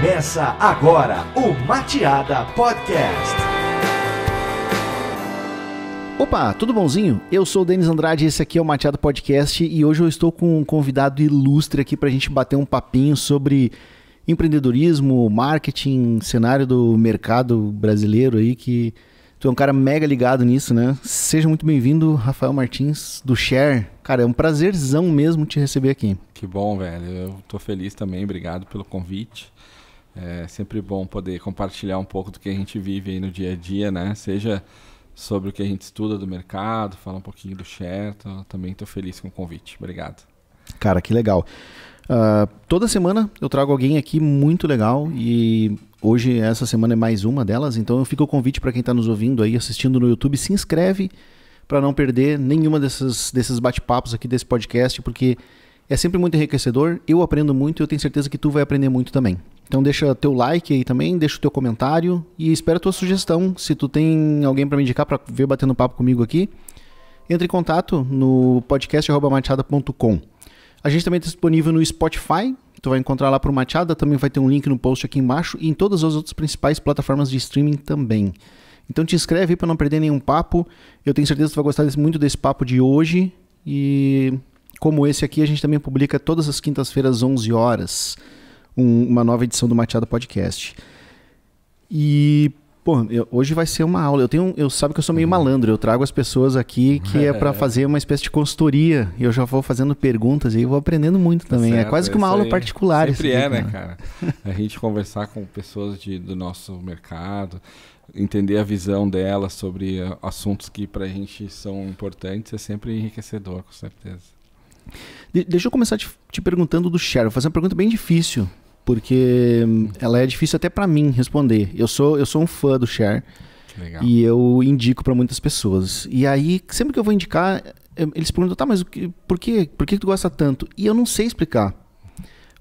Começa agora o Mateada Podcast. Opa, tudo bonzinho? Eu sou o Denis Andrade e esse aqui é o Mateada Podcast e hoje eu estou com um convidado ilustre aqui pra gente bater um papinho sobre empreendedorismo, marketing, cenário do mercado brasileiro aí, que tu é um cara mega ligado nisso, né? Seja muito bem-vindo, Rafael Martins, do Share. Cara, é um prazerzão mesmo te receber aqui. Que bom, velho. Eu tô feliz também, obrigado pelo convite. É sempre bom poder compartilhar um pouco do que a gente vive aí no dia a dia, né? Seja sobre o que a gente estuda do mercado, falar um pouquinho do Share. Também tô feliz com o convite. Obrigado. Cara, que legal. Toda semana eu trago alguém aqui muito legal e hoje, essa semana é mais uma delas, então eu fico o convite para quem está nos ouvindo aí, assistindo no YouTube, se inscreve para não perder nenhuma desses bate-papos aqui desse podcast, porque é sempre muito enriquecedor, eu aprendo muito e eu tenho certeza que tu vai aprender muito também. Então deixa teu like aí também, deixa o teu comentário e espero a tua sugestão. Se tu tem alguém para me indicar para ver batendo papo comigo aqui, entre em contato no podcast@mateada.com. A gente também está disponível no Spotify, tu vai encontrar lá pro Mateada, também vai ter um link no post aqui embaixo e em todas as outras principais plataformas de streaming também. Então te inscreve aí para não perder nenhum papo, eu tenho certeza que tu vai gostar muito desse papo de hoje e como esse aqui a gente também publica todas as quintas-feiras, 11 horas, uma nova edição do Mateada Podcast. E hoje vai ser uma aula. Eu sabe que eu sou meio malandro. Eu trago as pessoas aqui que é para fazer uma espécie de consultoria. E eu já vou fazendo perguntas e vou aprendendo muito também. Certo, é quase que uma aula particular. Sempre isso aqui, né, cara? A gente conversar com pessoas do nosso mercado, entender a visão delas sobre assuntos que pra gente são importantes, é sempre enriquecedor, com certeza. Deixa eu começar te perguntando do Share. Vou fazer uma pergunta bem difícil, porque ela é difícil até pra mim responder. Eu sou um fã do Share. Legal. E eu indico pra muitas pessoas. E aí, sempre que eu vou indicar, eles perguntam, tá, mas por que tu gosta tanto? E eu não sei explicar.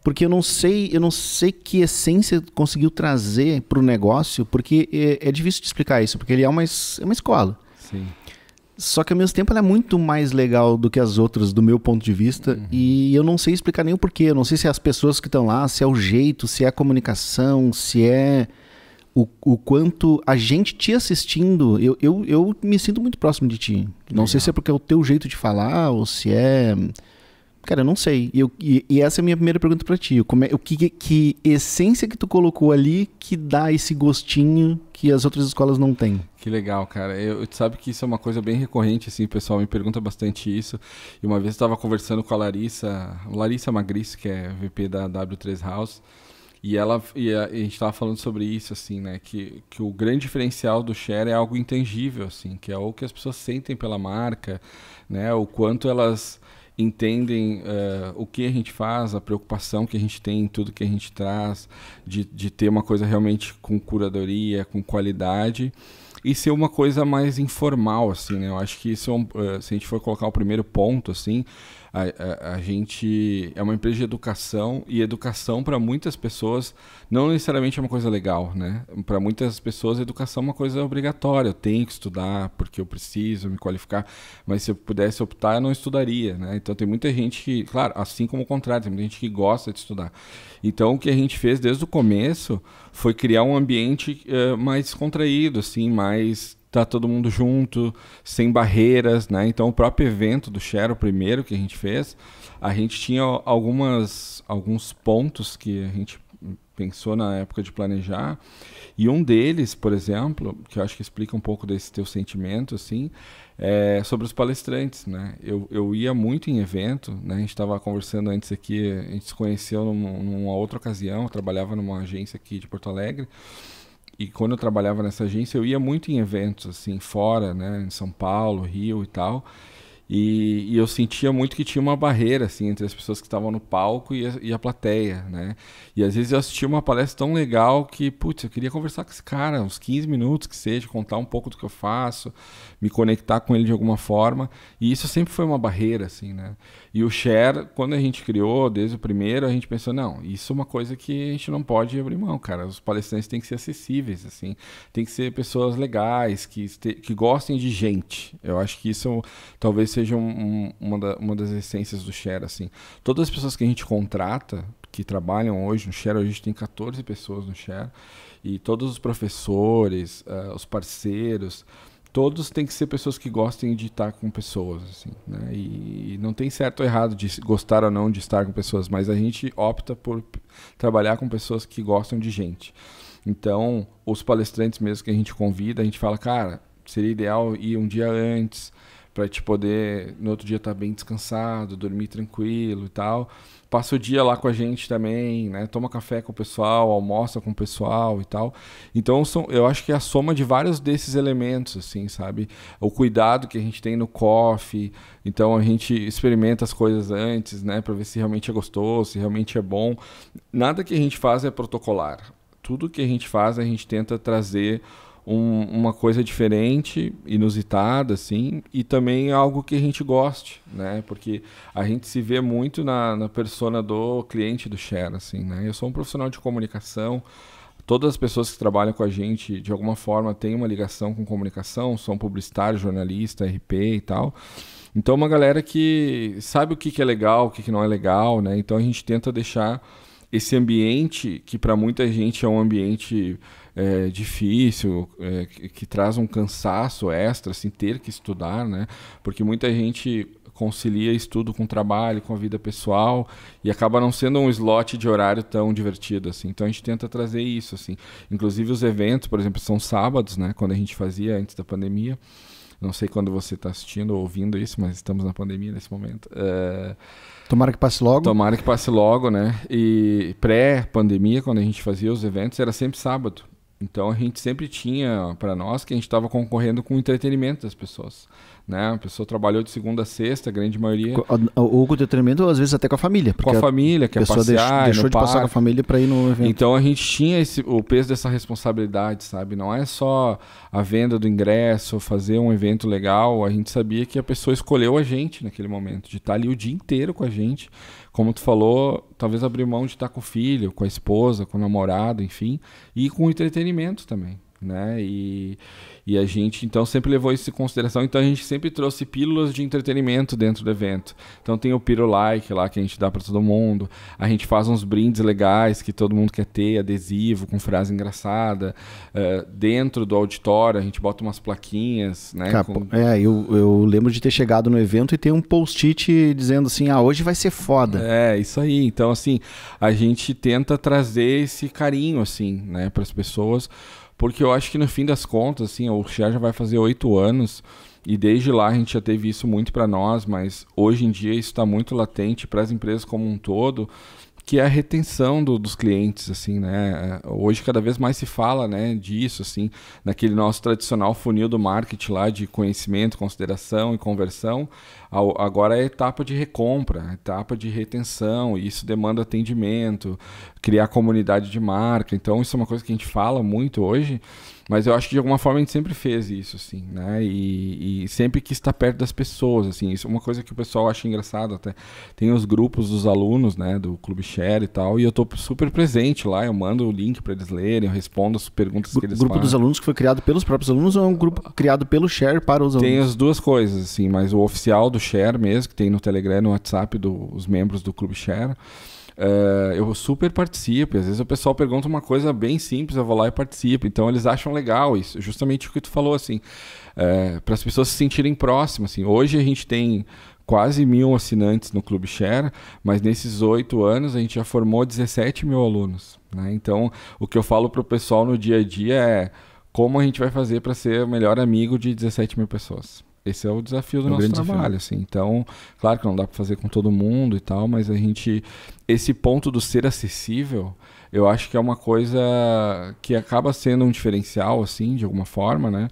Porque eu não sei que essência conseguiu trazer pro negócio, porque é difícil de explicar isso, porque ele é uma escola. Sim. Só que ao mesmo tempo ela é muito mais legal do que as outras, do meu ponto de vista, e eu não sei explicar nem o porquê. Eu não sei se é as pessoas que estão lá, se é o jeito, se é a comunicação, se é o quanto a gente te assistindo. Eu me sinto muito próximo de ti. Não sei se é porque é o teu jeito de falar ou se é... Cara, eu não sei. E essa é a minha primeira pergunta pra ti. Que essência que tu colocou ali que dá esse gostinho que as outras escolas não têm? Que legal, cara. Tu sabe que isso é uma coisa bem recorrente, assim, o pessoal me pergunta bastante isso. E uma vez eu estava conversando com a Larissa Magriço, que é VP da W3 House, e a gente estava falando sobre isso, assim, né? Que o grande diferencial do Share é algo intangível, assim, que é o que as pessoas sentem pela marca, né? O quanto elas entendem o que a gente faz, a preocupação que a gente tem em tudo que a gente traz, de ter uma coisa realmente com curadoria, com qualidade, e ser uma coisa mais informal, assim, né? Eu acho que isso, se a gente for colocar o primeiro ponto, assim, a gente é uma empresa de educação, e educação para muitas pessoas não necessariamente é uma coisa legal, né? Para muitas pessoas educação é uma coisa obrigatória, eu tenho que estudar porque eu preciso me qualificar, mas se eu pudesse optar eu não estudaria, né? Então tem muita gente que, claro, assim como o contrário, tem muita gente que gosta de estudar. Então o que a gente fez desde o começo foi criar um ambiente mais contraído, assim, mais... tá todo mundo junto, sem barreiras, né? Então o próprio evento do Share, o primeiro que a gente fez, a gente tinha alguns pontos que a gente pensou na época de planejar, e um deles, por exemplo, que eu acho que explica um pouco desse teu sentimento, assim, é sobre os palestrantes, né? Eu ia muito em evento, né? A gente estava conversando antes aqui, a gente se conheceu numa outra ocasião, eu trabalhava numa agência aqui de Porto Alegre. E quando eu trabalhava nessa agência, eu ia muito em eventos, assim, fora, né, em São Paulo, Rio e tal. E eu sentia muito que tinha uma barreira, assim, entre as pessoas que estavam no palco e a plateia, né? E às vezes eu assistia uma palestra tão legal que, putz, eu queria conversar com esse cara, uns 15 minutos que seja, contar um pouco do que eu faço, me conectar com ele de alguma forma. E isso sempre foi uma barreira, assim, né? E o Share, quando a gente criou, desde o primeiro, a gente pensou, não, isso é uma coisa que a gente não pode abrir mão, cara. Os palestrantes têm que ser acessíveis, assim. Tem que ser pessoas legais, que gostem de gente. Eu acho que isso talvez seja uma das essências do Share, assim. Todas as pessoas que a gente contrata, que trabalham hoje no Share, hoje a gente tem 14 pessoas no Share, e todos os professores, os parceiros, todos têm que ser pessoas que gostem de estar com pessoas, assim, né? E não tem certo ou errado de gostar ou não de estar com pessoas, mas a gente opta por trabalhar com pessoas que gostam de gente. Então, os palestrantes mesmo que a gente convida, a gente fala, cara, seria ideal ir um dia antes para te poder, no outro dia, estar bem descansado, dormir tranquilo e tal. Passa o dia lá com a gente também, né? Toma café com o pessoal, almoça com o pessoal e tal. Então, eu acho que é a soma de vários desses elementos, assim, sabe? O cuidado que a gente tem no coffee. Então, a gente experimenta as coisas antes, né? Para ver se realmente é gostoso, se realmente é bom. Nada que a gente faz é protocolar. Tudo que a gente faz, a gente tenta trazer uma coisa diferente, inusitada, assim, e também algo que a gente goste, né? Porque a gente se vê muito na persona do cliente do Share, assim, né? Eu sou um profissional de comunicação, todas as pessoas que trabalham com a gente, de alguma forma, têm uma ligação com comunicação, são publicitário, jornalista, RP e tal. Então, uma galera que sabe o que é legal, o que não é legal, né? Então, a gente tenta deixar esse ambiente, que para muita gente é um ambiente difícil, que traz um cansaço extra, assim, ter que estudar, né? Porque muita gente concilia estudo com trabalho, com a vida pessoal, e acaba não sendo um slot de horário tão divertido, assim. Então a gente tenta trazer isso, assim. Inclusive os eventos, por exemplo, são sábados, né? Quando a gente fazia antes da pandemia. Não sei quando você está assistindo ou ouvindo isso, mas estamos na pandemia nesse momento. Tomara que passe logo. Tomara que passe logo, né? E pré-pandemia, quando a gente fazia os eventos, era sempre sábado. Então a gente sempre tinha para nós que a gente estava concorrendo com o entretenimento das pessoas, né? A pessoa trabalhou de segunda a sexta, a grande maioria. Ou com o entretenimento, ou às vezes até com a família. Com a família, quer passear, deixou de passar com a família para ir no evento. Então a gente tinha o peso dessa responsabilidade, sabe? Não é só a venda do ingresso, fazer um evento legal. A gente sabia que a pessoa escolheu a gente naquele momento, de estar ali o dia inteiro com a gente. Como tu falou, talvez abrir mão de estar com o filho, com a esposa, com o namorado, enfim, e com o entretenimento também, né? E a gente, então, sempre levou isso em consideração. Então, a gente sempre trouxe pílulas de entretenimento dentro do evento. Então, tem o Piro Like lá, que a gente dá para todo mundo. A gente faz uns brindes legais que todo mundo quer ter, adesivo, com frase engraçada. Dentro do auditório, a gente bota umas plaquinhas, né? Eu lembro de ter chegado no evento e ter um post-it dizendo assim, hoje vai ser foda. Isso aí. Então, assim, a gente tenta trazer esse carinho, assim, né, para as pessoas. Porque eu acho que no fim das contas, assim, o Share já vai fazer 8 anos e desde lá a gente já teve isso muito para nós, mas hoje em dia isso está muito latente para as empresas como um todo, que é a retenção dos clientes, assim, né? Hoje cada vez mais se fala, né, disso, assim, naquele nosso tradicional funil do marketing lá de conhecimento, consideração e conversão. Agora é a etapa de recompra, a etapa de retenção, e isso demanda atendimento, criar comunidade de marca. Então isso é uma coisa que a gente fala muito hoje, mas eu acho que de alguma forma a gente sempre fez isso, assim, né? E sempre quis estar perto das pessoas, assim. Isso é uma coisa que o pessoal acha engraçado até. Tem os grupos dos alunos, né, do Clube Share e tal, e eu tô super presente lá, eu mando o link para eles lerem, eu respondo as perguntas que eles fazem. O grupo dos alunos que foi criado pelos próprios alunos ou é um grupo criado pelo Share para os alunos? Tem as duas coisas, assim, mas o oficial do Share mesmo, que tem no Telegram, no WhatsApp dos membros do Clube Share, eu super participo. Às vezes o pessoal pergunta uma coisa bem simples, eu vou lá e participo. Então eles acham legal isso, justamente o que tu falou, assim, para as pessoas se sentirem próximas, assim. Hoje a gente tem quase 1.000 assinantes no Clube Share, mas nesses 8 anos a gente já formou 17 mil alunos, né? Então o que eu falo para o pessoal no dia a dia é como a gente vai fazer para ser o melhor amigo de 17 mil pessoas. Esse é o desafio do nosso trabalho, assim. Então, claro que não dá para fazer com todo mundo e tal, mas esse ponto do ser acessível, eu acho que é uma coisa que acaba sendo um diferencial, assim, de alguma forma, né?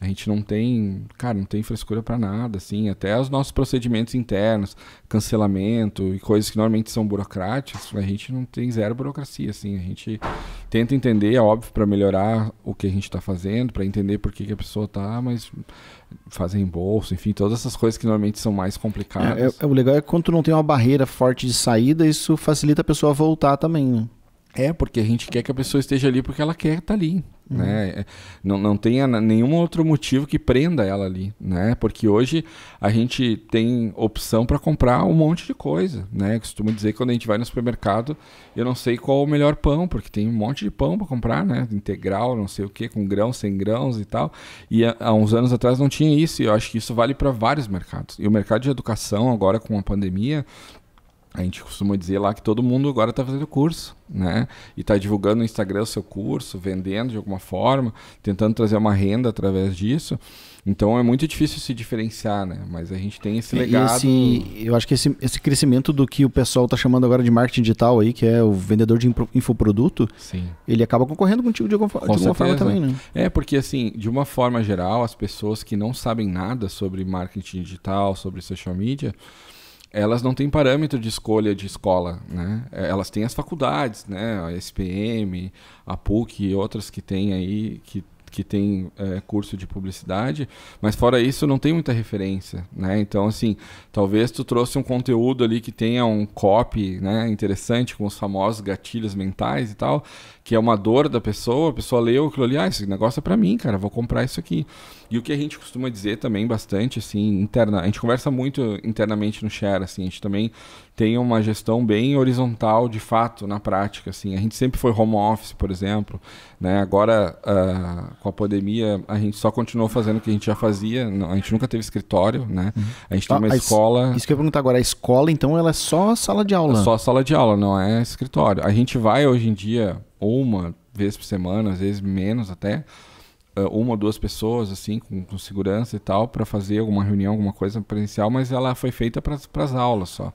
A gente não tem, cara, não tem frescura para nada, assim, até os nossos procedimentos internos, cancelamento e coisas que normalmente são burocráticas, a gente não tem zero burocracia, assim, a gente tenta entender, é óbvio, para melhorar o que a gente está fazendo, para entender por que a pessoa tá, mas fazer reembolso, enfim, todas essas coisas que normalmente são mais complicadas. O legal é que quando tu não tem uma barreira forte de saída, isso facilita a pessoa a voltar também, né? Porque a gente quer que a pessoa esteja ali porque ela quer estar ali, né? Não tenha nenhum outro motivo que prenda ela ali, né? Porque hoje a gente tem opção para comprar um monte de coisa, né? Eu costumo dizer que quando a gente vai no supermercado, eu não sei qual o melhor pão, porque tem um monte de pão para comprar, né? Integral, não sei o que, com grãos, sem grãos e tal. E há uns anos atrás não tinha isso, e eu acho que isso vale para vários mercados. E o mercado de educação, agora com a pandemia, a gente costuma dizer lá que todo mundo agora está fazendo curso, né? E está divulgando no Instagram o seu curso, vendendo de alguma forma, tentando trazer uma renda através disso. Então é muito difícil se diferenciar, né? Mas a gente tem esse legado. Eu acho que esse crescimento do que o pessoal está chamando agora de marketing digital aí, que é o vendedor de infoproduto, sim, ele acaba concorrendo contigo de alguma forma também, né? Porque assim, de uma forma geral, as pessoas que não sabem nada sobre marketing digital, sobre social media, elas não têm parâmetro de escolha de escola, né? Elas têm as faculdades, né? A SPM, a PUC e outras que tem aí, que tem curso de publicidade, mas fora isso não tem muita referência, né? Então, assim, talvez tu trouxe um conteúdo ali que tenha um copy, né, interessante, com os famosos gatilhos mentais e tal, que é uma dor da pessoa, a pessoa leu aquilo ali, esse negócio é pra mim, cara, vou comprar isso aqui. E o que a gente costuma dizer também bastante, assim, a gente conversa muito internamente no Share, assim, a gente também tem uma gestão bem horizontal, de fato, na prática, assim. A gente sempre foi home office, por exemplo, né? Agora, com a pandemia, a gente só continuou fazendo o que a gente já fazia, a gente nunca teve escritório, né? A gente tem uma escola... Isso que eu ia perguntar agora, a escola, então, ela é só sala de aula? É só sala de aula, não é escritório. A gente vai, hoje em dia, uma vez por semana, às vezes menos até, uma ou duas pessoas, assim, com segurança e tal, para fazer alguma reunião, alguma coisa presencial, mas ela foi feita para as aulas só.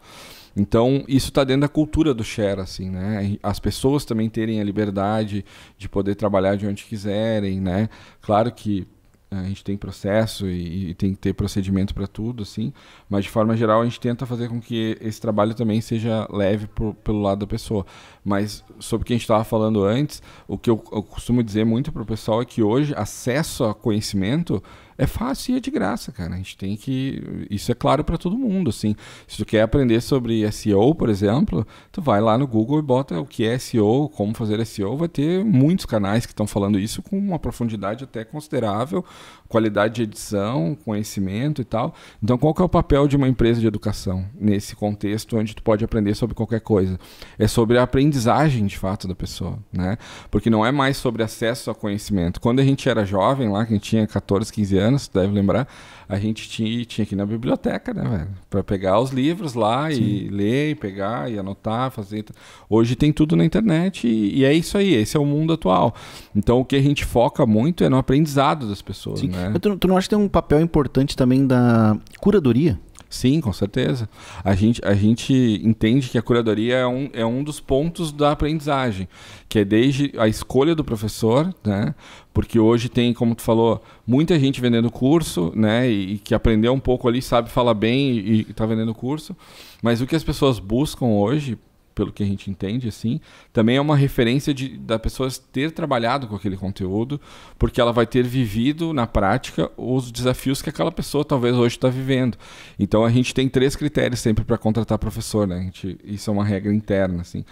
Então, isso está dentro da cultura do Share, assim, né? As pessoas também terem a liberdade de poder trabalhar de onde quiserem, né? Claro que a gente tem processo e tem que ter procedimento para tudo, assim, mas de forma geral a gente tenta fazer com que esse trabalho também seja leve pelo lado da pessoa. Mas sobre o que a gente estava falando antes, o que eu costumo dizer muito para o pessoal é que hoje acesso a conhecimento é fácil e é de graça, cara. A gente tem que... Isso é claro para todo mundo, assim. Se tu quer aprender sobre SEO, por exemplo, tu vai lá no Google e bota o que é SEO, como fazer SEO. Vai ter muitos canais que estão falando isso com uma profundidade até considerável, qualidade de edição, conhecimento e tal. Então, qual que é o papel de uma empresa de educação nesse contexto onde tu pode aprender sobre qualquer coisa? É sobre a aprendizagem, de fato, da pessoa, né? Porque não é mais sobre acesso ao conhecimento. Quando a gente era jovem lá, que a gente tinha 14, 15 anos, você deve lembrar, a gente tinha que ir na biblioteca, né, velho? Para pegar os livros lá e ler, e pegar e anotar, fazer. Hoje tem tudo na internet e é isso aí, esse é o mundo atual. Então o que a gente foca muito é no aprendizado das pessoas, né? Mas tu não acha que tem um papel importante também da curadoria? Sim, com certeza. A gente entende que a curadoria é um dos pontos da aprendizagem, que é desde a escolha do professor, né? Porque hoje tem, como tu falou, muita gente vendendo curso, né? E que aprendeu um pouco ali, sabe falar bem e está vendendo curso. Mas o que as pessoas buscam hoje, pelo que a gente entende, assim, também é uma referência da pessoa ter trabalhado com aquele conteúdo, porque ela vai ter vivido na prática os desafios que aquela pessoa talvez hoje está vivendo. Então a gente tem 3 critérios sempre para contratar professor, né? Isso é uma regra interna, assim.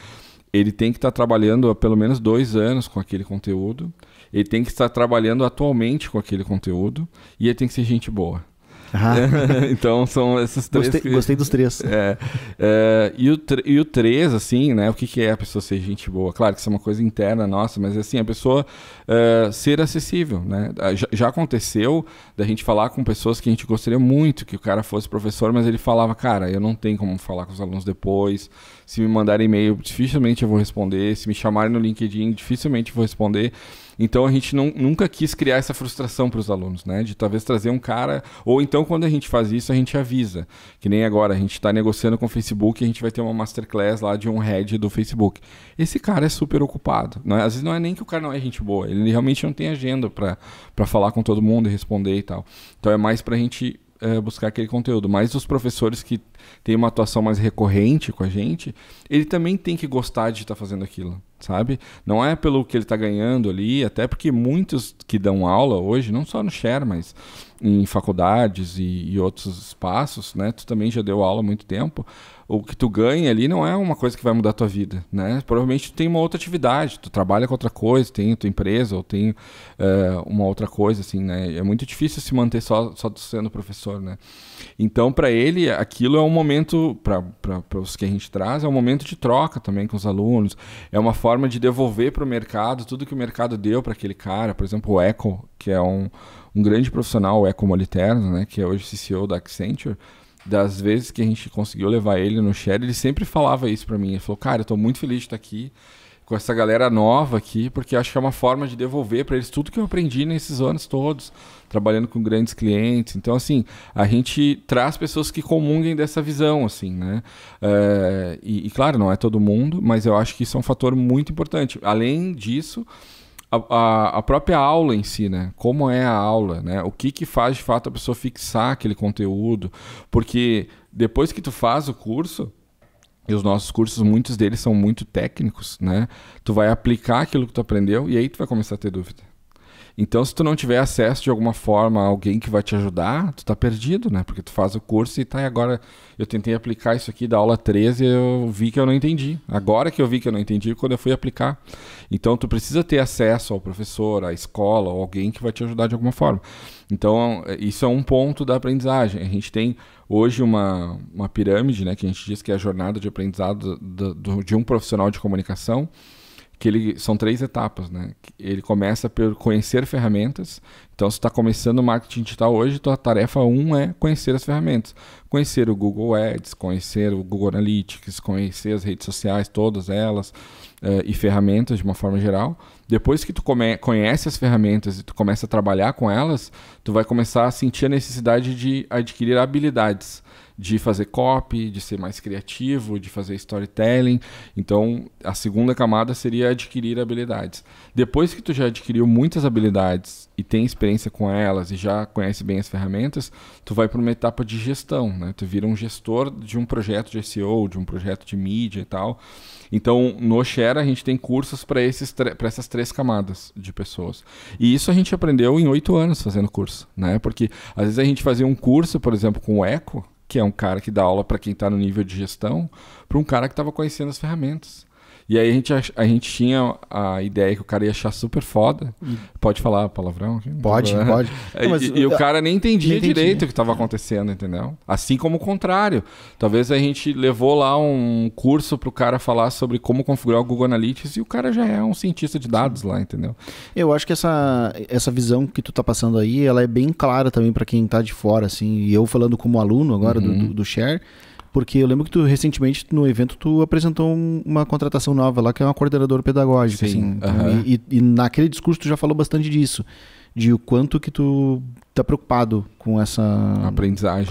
Ele tem que estar trabalhando há pelo menos 2 anos com aquele conteúdo, ele tem que estar trabalhando atualmente com aquele conteúdo e ele tem que ser gente boa. Então são esses 3. Gostei dos 3. E o 3, assim, né? O que é a pessoa ser gente boa? Claro que isso é uma coisa interna nossa, mas assim, a pessoa ser acessível, né? Já aconteceu da gente falar com pessoas que a gente gostaria muito que o cara fosse professor, mas ele falava, cara, eu não tenho como falar com os alunos depois, se me mandarem e-mail, dificilmente eu vou responder, se me chamarem no LinkedIn, dificilmente eu vou responder. Então a gente nunca quis criar essa frustração para os alunos, né? De talvez trazer um cara, ou então quando a gente faz isso a gente avisa, que nem agora a gente está negociando com o Facebook e a gente vai ter uma masterclass lá de um head do Facebook. Esse cara é super ocupado, né? Às vezes não é nem que o cara não é gente boa, ele realmente não tem agenda para falar com todo mundo e responder e tal. Então é mais para a gente buscar aquele conteúdo. Mas os professores que têm uma atuação mais recorrente com a gente, ele também tem que gostar de estar fazendo aquilo, sabe? Não é pelo que ele está ganhando ali, até porque muitos que dão aula hoje, não só no Share, mas em faculdades e outros espaços, né? Tu também já deu aula há muito tempo. O que tu ganha ali não é uma coisa que vai mudar a tua vida, né? Provavelmente tu tem uma outra atividade, tu trabalha com outra coisa, tem a tua empresa ou tem uma outra coisa, assim, né? É muito difícil se manter só sendo professor, né? Então, para ele, aquilo é um momento, para os que a gente traz, é um momento de troca também com os alunos, é uma forma de devolver para o mercado tudo que o mercado deu para aquele cara. Por exemplo, o Eco, que é um grande profissional, o Eco Moliterno, né? Que é hoje CCO da Accenture. Das vezes que a gente conseguiu levar ele no Share, ele sempre falava isso pra mim. Ele falou, cara, eu tô muito feliz de estar aqui com essa galera nova aqui, porque acho que é uma forma de devolver para eles tudo que eu aprendi nesses anos todos, trabalhando com grandes clientes. Então, assim, a gente traz pessoas que comunguem dessa visão, assim, né? E claro, não é todo mundo, mas eu acho que isso é um fator muito importante. Além disso, a própria aula em si, né? Como é a aula, né? O que faz de fato a pessoa fixar aquele conteúdo, porque depois que tu faz o curso, e os nossos cursos, muitos deles são muito técnicos, né? Tu vai aplicar aquilo que tu aprendeu e aí tu vai começar a ter dúvida. Então, se tu não tiver acesso de alguma forma a alguém que vai te ajudar, tu tá perdido, né? Porque tu faz o curso e tá, e agora eu tentei aplicar isso aqui da aula 13 e eu vi que eu não entendi. Agora que eu vi que eu não entendi, quando eu fui aplicar. Então, tu precisa ter acesso ao professor, à escola, ou alguém que vai te ajudar de alguma forma. Então, isso é um ponto da aprendizagem. A gente tem hoje uma pirâmide, né? Que a gente diz que é a jornada de aprendizado de um profissional de comunicação, que são 3 etapas, né? Ele começa por conhecer ferramentas. Então, se está começando o marketing digital hoje, tua tarefa 1 é conhecer as ferramentas. Conhecer o Google Ads, conhecer o Google Analytics, conhecer as redes sociais, todas elas, e ferramentas de uma forma geral. Depois que tu conhece as ferramentas e tu começa a trabalhar com elas, tu vai começar a sentir a necessidade de adquirir habilidades, de fazer copy, de ser mais criativo, de fazer storytelling. Então, a segunda camada seria adquirir habilidades. Depois que tu já adquiriu muitas habilidades e tem experiência com elas e já conhece bem as ferramentas, tu vai para uma etapa de gestão, né? Tu vira um gestor de um projeto de SEO, de um projeto de mídia e tal. Então, no Share, a gente tem cursos para essas 3 camadas de pessoas. E isso a gente aprendeu em 8 anos fazendo curso, né? Porque às vezes a gente fazia um curso, por exemplo, com o Eco, que é um cara que dá aula para quem está no nível de gestão, para um cara que estava conhecendo as ferramentas. E aí a gente tinha a ideia que o cara ia achar super foda. Pode falar palavrão? Pode. E o cara nem entendia direito o que estava acontecendo, entendeu? Assim como o contrário. Talvez a gente levou lá um curso para o cara falar sobre como configurar o Google Analytics e o cara já é um cientista de dados lá, entendeu? Eu acho que essa visão que tu tá passando aí, ela é bem clara também para quem tá de fora, assim. E eu falando como aluno agora do Share, porque eu lembro que tu recentemente no evento tu apresentou uma contratação nova lá, que é uma coordenadora pedagógica. Sim, assim. E naquele discurso tu já falou bastante disso, de o quanto que tu tá preocupado com essa aprendizagem.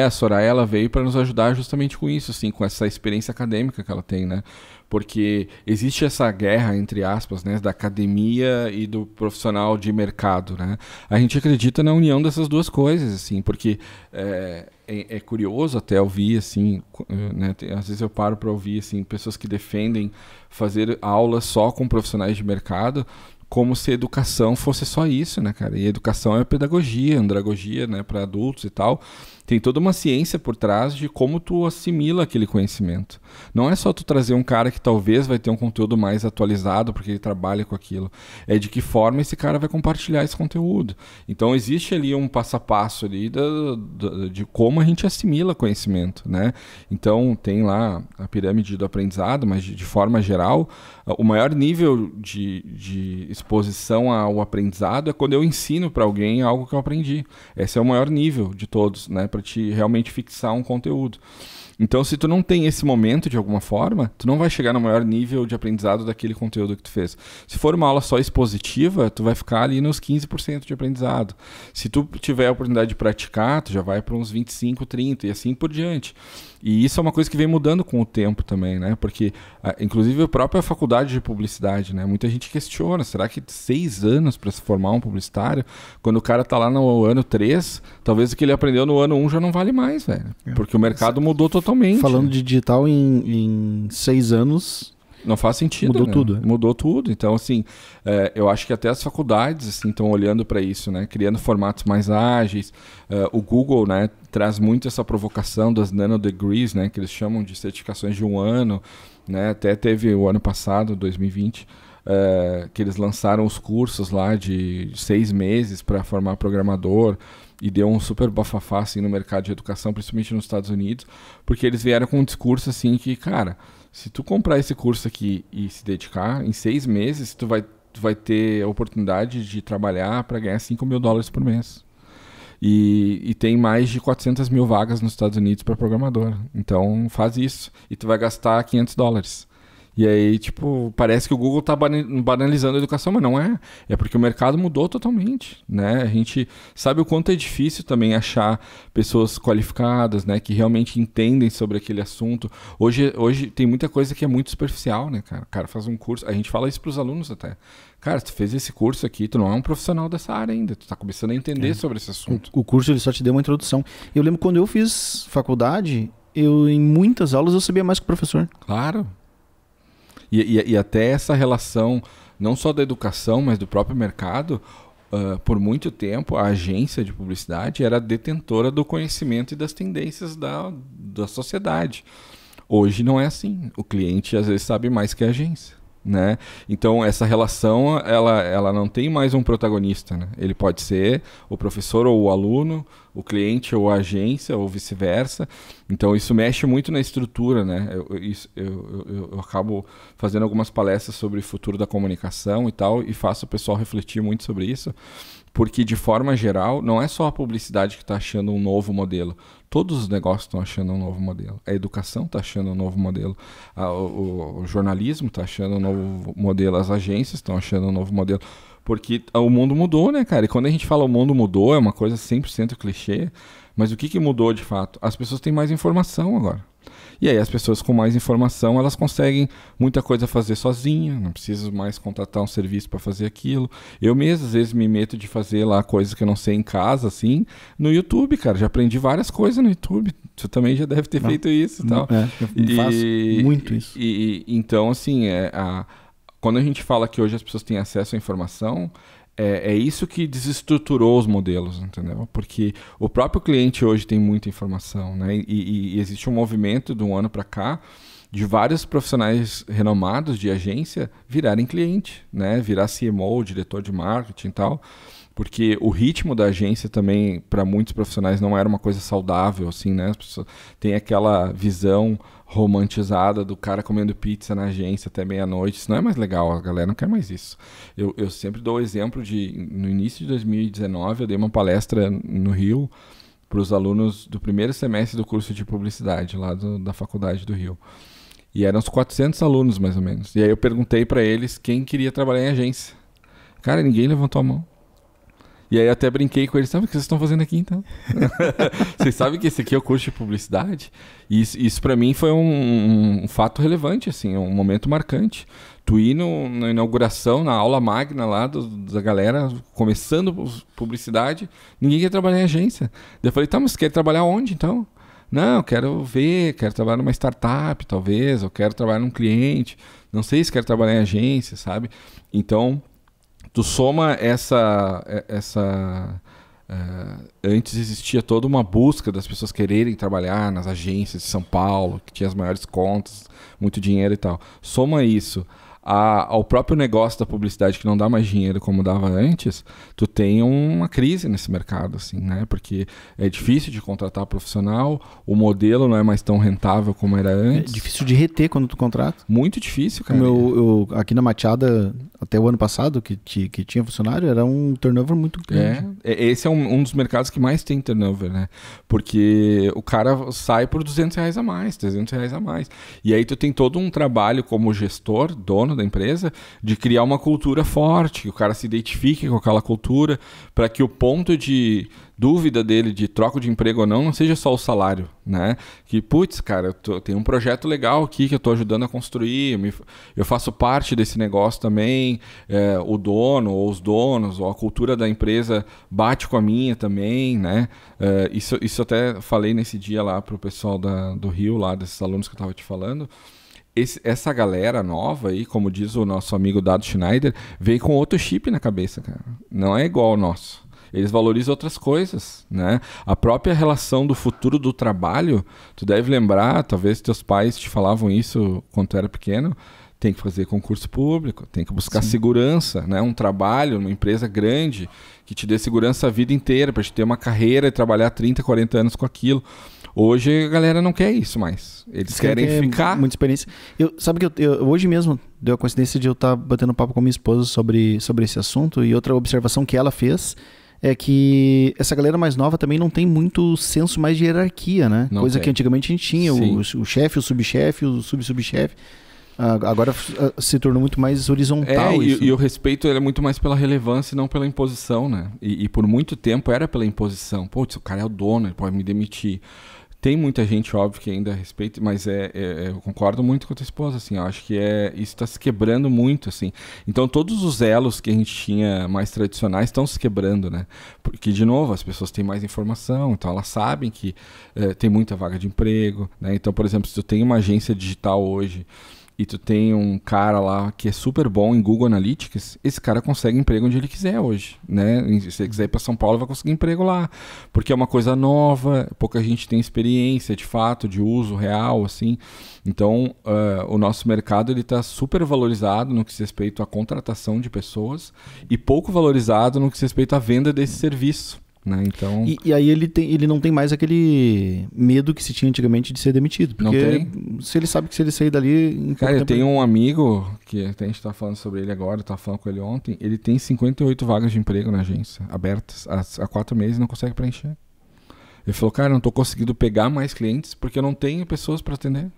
A Soraya, ela veio para nos ajudar justamente com isso, assim, com essa experiência acadêmica que ela tem, né? Porque existe essa guerra, entre aspas, né, da academia e do profissional de mercado, né? A gente acredita na união dessas duas coisas, assim, porque é curioso até ouvir, assim, né, às vezes eu paro para ouvir, assim, pessoas que defendem fazer aulas só com profissionais de mercado, como se educação fosse só isso, né, cara? E educação é pedagogia, andragogia, né, para adultos e tal. Tem toda uma ciência por trás de como tu assimila aquele conhecimento. Não é só tu trazer um cara que talvez vai ter um conteúdo mais atualizado porque ele trabalha com aquilo. É de que forma esse cara vai compartilhar esse conteúdo. Então existe ali um passo a passo ali de como a gente assimila conhecimento, né? Então tem lá a pirâmide do aprendizado, mas de forma geral, o maior nível de exposição ao aprendizado é quando eu ensino para alguém algo que eu aprendi. Esse é o maior nível de todos, né? Para te realmente fixar um conteúdo. Então, se tu não tem esse momento de alguma forma, tu não vai chegar no maior nível de aprendizado daquele conteúdo que tu fez. Se for uma aula só expositiva, tu vai ficar ali nos 15% de aprendizado. Se tu tiver a oportunidade de praticar, tu já vai para uns 25, 30 e assim por diante. E isso é uma coisa que vem mudando com o tempo também, né? Porque, inclusive, a própria faculdade de publicidade, né? Muita gente questiona, será que 6 anos para se formar um publicitário, quando o cara tá lá no ano 3, talvez o que ele aprendeu no ano 1 já não vale mais, velho. Porque o mercado mudou totalmente. Falando de digital em 6 anos... Não faz sentido, Mudou né? tudo. Mudou tudo. Então, assim, eu acho que até as faculdades assim, estão olhando para isso, né? Criando formatos mais ágeis. O Google, né, traz muito essa provocação das nanodegrees, né? Que eles chamam de certificações de 1 ano. Né? Até teve o ano passado, 2020, que eles lançaram os cursos lá de 6 meses para formar programador. E deu um super bafafá assim, no mercado de educação, principalmente nos Estados Unidos. Porque eles vieram com um discurso assim que, cara... Se tu comprar esse curso aqui e se dedicar, em 6 meses tu vai ter a oportunidade de trabalhar para ganhar $5.000 por mês. E tem mais de 400 mil vagas nos Estados Unidos para programador. Então faz isso e tu vai gastar $500. E aí, tipo, parece que o Google tá banalizando a educação, mas não é. É porque o mercado mudou totalmente, né? A gente sabe o quanto é difícil também achar pessoas qualificadas, né? Que realmente entendem sobre aquele assunto. Hoje tem muita coisa que é muito superficial, né, cara? O cara faz um curso, a gente fala isso pros alunos até. Cara, tu fez esse curso aqui, tu não é um profissional dessa área ainda, tu tá começando a entender sobre esse assunto. O curso ele só te deu uma introdução. Eu lembro quando eu fiz faculdade, em muitas aulas eu sabia mais que o professor. Claro. E até essa relação, não só da educação, mas do próprio mercado, por muito tempo, a agência de publicidade era detentora do conhecimento e das tendências da sociedade. Hoje não é assim. O cliente, às vezes, sabe mais que a agência. Né? Então essa relação ela não tem mais um protagonista, né? Ele pode ser o professor ou o aluno, o cliente ou a agência ou vice-versa. Então isso mexe muito na estrutura, né? Eu acabo fazendo algumas palestras sobre o futuro da comunicação e tal, e faço o pessoal refletir muito sobre isso, porque de forma geral não é só a publicidade que está achando um novo modelo. Todos os negócios estão achando um novo modelo. A educação está achando um novo modelo. O jornalismo está achando um novo modelo. As agências estão achando um novo modelo. Porque o mundo mudou, né, cara? E quando a gente fala o mundo mudou, é uma coisa 100% clichê. Mas o que mudou de fato? As pessoas têm mais informação agora. E aí as pessoas com mais informação, elas conseguem muita coisa fazer sozinha, não preciso mais contratar um serviço para fazer aquilo. Eu mesmo, às vezes, me meto de fazer lá coisas que eu não sei em casa, assim, no YouTube, cara. Já aprendi várias coisas no YouTube. Você também já deve ter feito isso e tal. Eu faço muito isso. Então, assim, quando a gente fala que hoje as pessoas têm acesso à informação... É isso que desestruturou os modelos, entendeu? Porque o próprio cliente hoje tem muita informação, né? E existe um movimento de um ano para cá de vários profissionais renomados de agência virarem cliente, né? Virar CMO, diretor de marketing e tal. Porque o ritmo da agência também, para muitos profissionais, não era uma coisa saudável, assim, né? As pessoas têm aquela visão romantizada do cara comendo pizza na agência até meia-noite. Isso não é mais legal, a galera não quer mais isso. Eu sempre dou o exemplo no início de 2019, eu dei uma palestra no Rio para os alunos do primeiro semestre do curso de publicidade, lá da faculdade do Rio. E eram uns 400 alunos, mais ou menos. E aí eu perguntei para eles quem queria trabalhar em agência. Cara, ninguém levantou a mão. E aí eu até brinquei com eles, sabe o que vocês estão fazendo aqui então? Vocês sabem que esse aqui é o curso de publicidade? E isso para mim foi um fato relevante, assim, um momento marcante. Tu ir na inauguração, na aula magna lá da galera, começando publicidade, ninguém quer trabalhar em agência. Daí eu falei, tá, mas você quer trabalhar onde então? Não, eu quero trabalhar numa startup, talvez, eu quero trabalhar num cliente, não sei se quero trabalhar em agência, sabe? Então... Tu soma antes existia toda uma busca das pessoas quererem trabalhar nas agências de São Paulo, que tinha as maiores contas, muito dinheiro e tal. Soma isso ao próprio negócio da publicidade que não dá mais dinheiro como dava antes, tu tem uma crise nesse mercado, assim, né? Porque é difícil de contratar profissional, o modelo não é mais tão rentável como era antes. É difícil de reter quando tu contrata. Muito difícil, cara. Eu aqui na Machada, até o ano passado, que tinha funcionário, era um turnover muito grande. Esse é um dos mercados que mais tem turnover, né? Porque o cara sai por R$200 a mais, R$300 a mais. E aí tu tem todo um trabalho como gestor, dono da empresa, de criar uma cultura forte, que o cara se identifique com aquela cultura, para que o ponto de dúvida dele de troca de emprego ou não seja só o salário, né? Que, putz, cara, tem um projeto legal aqui que eu estou ajudando a construir, eu faço parte desse negócio também, o dono ou os donos ou a cultura da empresa bate com a minha também, né? Isso eu até falei nesse dia lá pro pessoal do Rio, lá desses alunos que eu estava te falando. Essa galera nova aí, como diz o nosso amigo Dado Schneider, veio com outro chip na cabeça, cara. Não é igual ao nosso. Eles valorizam outras coisas, né? A própria relação do futuro do trabalho, tu deve lembrar, talvez teus pais te falavam isso quando tu era pequeno, tem que fazer concurso público, tem que buscar segurança, né? Um trabalho, uma empresa grande, que te dê segurança a vida inteira, para te ter uma carreira e trabalhar 30, 40 anos com aquilo. Hoje a galera não quer isso mais. Eles querem ficar... Muita experiência. Sabe que hoje mesmo deu a coincidência de eu estar batendo papo com minha esposa sobre esse assunto, e outra observação que ela fez é que essa galera mais nova também não tem muito senso mais de hierarquia, né? Não Coisa tem. que antigamente a gente tinha, o chefe, o subchefe, o sub-subchefe. Agora se tornou muito mais horizontal isso. E o respeito é muito mais pela relevância e não pela imposição, né? E por muito tempo era pela imposição. Putz, o cara é o dono, ele pode me demitir. Tem muita gente, óbvio, que ainda respeita, mas eu concordo muito com a tua esposa, assim, eu acho que isso está se quebrando muito, assim. Então, todos os elos que a gente tinha mais tradicionais estão se quebrando, né? Porque, de novo, as pessoas têm mais informação, então elas sabem que tem muita vaga de emprego, né? Então, por exemplo, se tu tem uma agência digital hoje e tu tem um cara lá que é super bom em Google Analytics, esse cara consegue emprego onde ele quiser hoje, né? Se ele quiser ir para São Paulo, vai conseguir emprego lá, porque é uma coisa nova, pouca gente tem experiência, de fato, de uso real, assim. Então, o nosso mercado está super valorizado no que diz respeito à contratação de pessoas e pouco valorizado no que diz respeito à venda desse serviço. Né? Então... E aí ele não tem mais aquele medo que se tinha antigamente de ser demitido. Porque se ele sabe que se ele sair dali... Cara, eu tenho um amigo, que até a gente tá falando sobre ele agora, eu tava falando com ele ontem, ele tem 58 vagas de emprego na agência, abertas, há 4 meses, não consegue preencher. Ele falou, cara, eu não tô conseguindo pegar mais clientes porque eu não tenho pessoas para atender.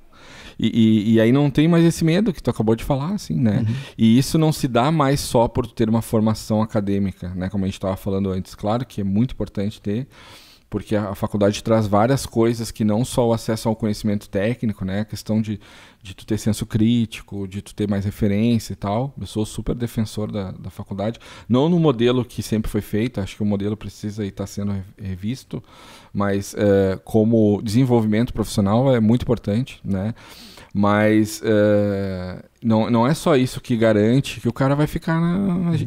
E aí não tem mais esse medo que tu acabou de falar, assim, né? Uhum. E isso não se dá mais só por tu ter uma formação acadêmica, né? Como a gente estava falando antes. Claro que é muito importante ter, porque a faculdade traz várias coisas que não só o acesso ao conhecimento técnico, né? A questão de tu ter senso crítico, de tu ter mais referência e tal. Eu sou super defensor da faculdade. Não no modelo que sempre foi feito, acho que o modelo precisa estar sendo revisto, mas como desenvolvimento profissional é muito importante, né? Mas não é só isso que garante que o cara vai ficar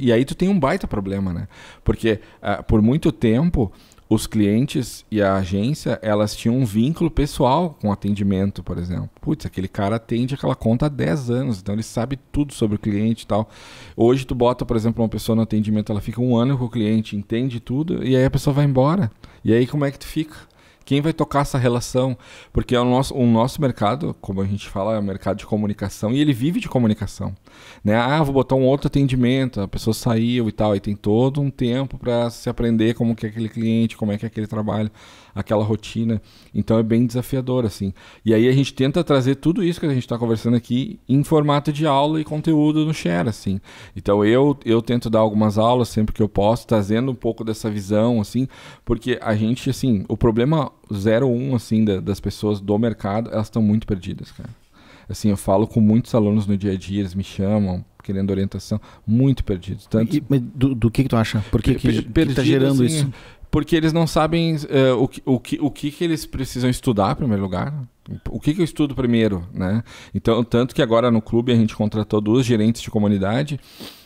E aí tu tem um baita problema, né? Porque por muito tempo os clientes e a agência, elas tinham um vínculo pessoal com o atendimento, por exemplo. Putz, aquele cara atende aquela conta há 10 anos, então ele sabe tudo sobre o cliente e tal. Hoje tu bota, por exemplo, uma pessoa no atendimento, ela fica 1 ano com o cliente, entende tudo, e aí a pessoa vai embora. E aí como é que tu fica? Quem vai tocar essa relação? Porque o nosso mercado, como a gente fala, é um mercado de comunicação e ele vive de comunicação. Né? Vou botar um outro atendimento, a pessoa saiu e tal, e tem todo um tempo para se aprender como que é aquele cliente, como é que é aquele trabalho, aquela rotina. Então é bem desafiador, assim. E aí a gente tenta trazer tudo isso que a gente está conversando aqui em formato de aula e conteúdo no Share, assim. Então eu tento dar algumas aulas sempre que eu posso, trazendo um pouco dessa visão, assim, porque a gente, assim, o problema 01, assim, das pessoas do mercado, elas estão muito perdidas, cara. Assim, eu falo com muitos alunos no dia a dia, eles me chamam, querendo orientação, muito perdidos. Tanto... Mas do que tu acha? Por que está gerando assim, isso? Porque eles não sabem o que eles precisam estudar, em primeiro lugar. O que eu estudo primeiro, né? Então, tanto que agora no clube a gente contratou 2 gerentes de comunidade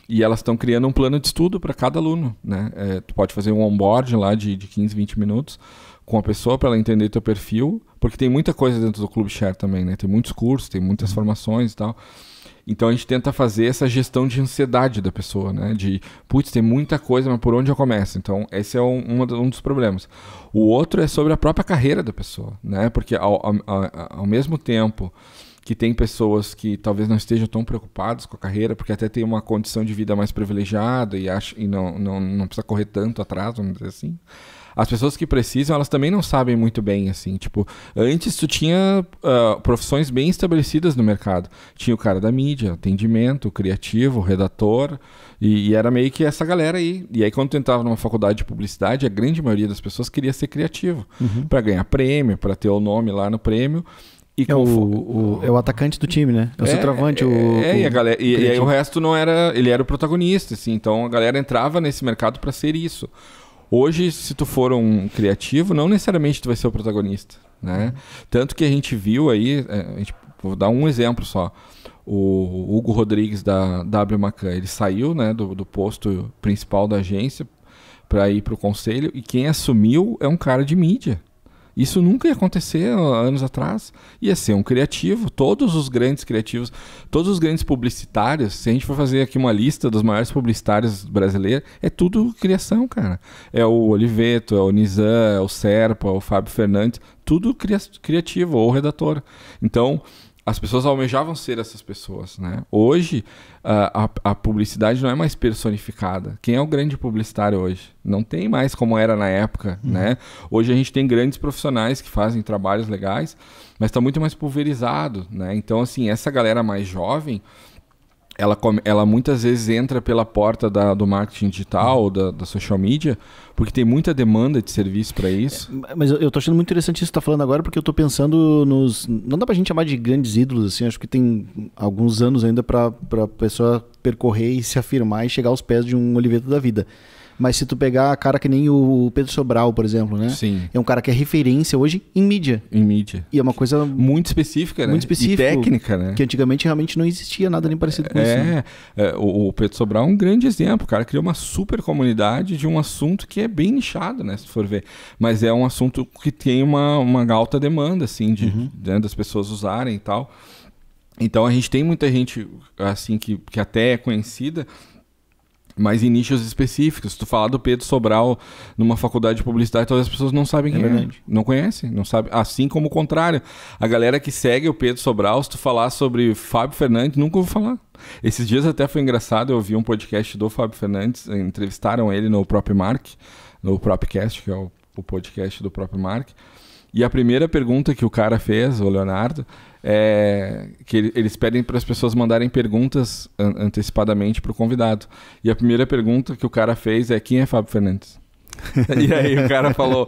e elas estão criando um plano de estudo para cada aluno, né? Tu pode fazer um onboard lá de 15, 20 minutos com a pessoa para ela entender teu perfil, porque tem muita coisa dentro do Clube Share também, né? Tem muitos cursos, tem muitas formações e tal. Então a gente tenta fazer essa gestão de ansiedade da pessoa, né? De, putz, tem muita coisa, mas por onde eu começo? Então esse é um dos problemas. O outro é sobre a própria carreira da pessoa, né? Porque ao mesmo tempo que tem pessoas que talvez não estejam tão preocupadas com a carreira, porque até tem uma condição de vida mais privilegiada e não precisa correr tanto atrás, vamos dizer assim. As pessoas que precisam, elas também não sabem muito bem, assim, tipo, antes tu tinha profissões bem estabelecidas no mercado. Tinha o cara da mídia, atendimento, criativo, redator, e era meio que essa galera aí. E aí quando tu entrava numa faculdade de publicidade, a grande maioria das pessoas queria ser criativo, para ganhar prêmio, para ter o nome lá no prêmio. E é o atacante do time, né? É o centroavante. E aí o resto não era... Ele era o protagonista, assim. Então a galera entrava nesse mercado para ser isso. Hoje, se tu for um criativo, não necessariamente tu vai ser o protagonista, né? Tanto que a gente viu aí... vou dar um exemplo só. O Hugo Rodrigues da W Macan, ele saiu, né, do posto principal da agência para ir para o conselho, e quem assumiu é um cara de mídia. Isso nunca ia acontecer anos atrás. Ia ser um criativo. Todos os grandes criativos, todos os grandes publicitários, se a gente for fazer aqui uma lista dos maiores publicitários brasileiros, é tudo criação, cara. É o Oliveto, é o Nizam, é o Serpa, é o Fábio Fernandes, tudo criativo ou redator. Então, as pessoas almejavam ser essas pessoas, né? Hoje, a publicidade não é mais personificada. Quem é o grande publicitário hoje? Não tem mais como era na época, né? Hoje a gente tem grandes profissionais que fazem trabalhos legais, mas está muito mais pulverizado, né? Então, assim, essa galera mais jovem, ela muitas vezes entra pela porta do marketing digital, da social media, porque tem muita demanda de serviço para isso. Mas eu tô achando muito interessante isso que você tá falando agora, porque eu tô pensando nos... Não dá pra gente chamar de grandes ídolos, assim, acho que tem alguns anos ainda pra pessoa percorrer e se afirmar e chegar aos pés de um Oliveto da vida. Mas se tu pegar cara que nem o Pedro Sobral, por exemplo, né? Sim. É um cara que é referência hoje em mídia. Em mídia. E é uma coisa... muito específica, né? Muito específica. E técnica, né? Que antigamente realmente não existia nada nem parecido com isso. Né? O Pedro Sobral é um grande exemplo. O cara criou uma super comunidade de um assunto que é bem nichado, né? Se for ver. Mas é um assunto que tem uma alta demanda, assim, né, das pessoas usarem e tal. Então a gente tem muita gente, assim, que até é conhecida, mas em nichos específicos. Se tu falar do Pedro Sobral numa faculdade de publicidade, todas as pessoas não sabem quem é. Não conhecem, não sabem. Assim como o contrário. A galera que segue o Pedro Sobral, se tu falar sobre Fábio Fernandes, nunca ouviu falar. Esses dias até foi engraçado, eu ouvi um podcast do Fábio Fernandes, entrevistaram ele no próprio Mark, no Propcast, que é o podcast do próprio Mark. E a primeira pergunta que o cara fez, o Leonardo, é que eles pedem para as pessoas mandarem perguntas antecipadamente para o convidado. E a primeira pergunta que o cara fez é: quem é Fábio Fernandes? E aí o cara falou: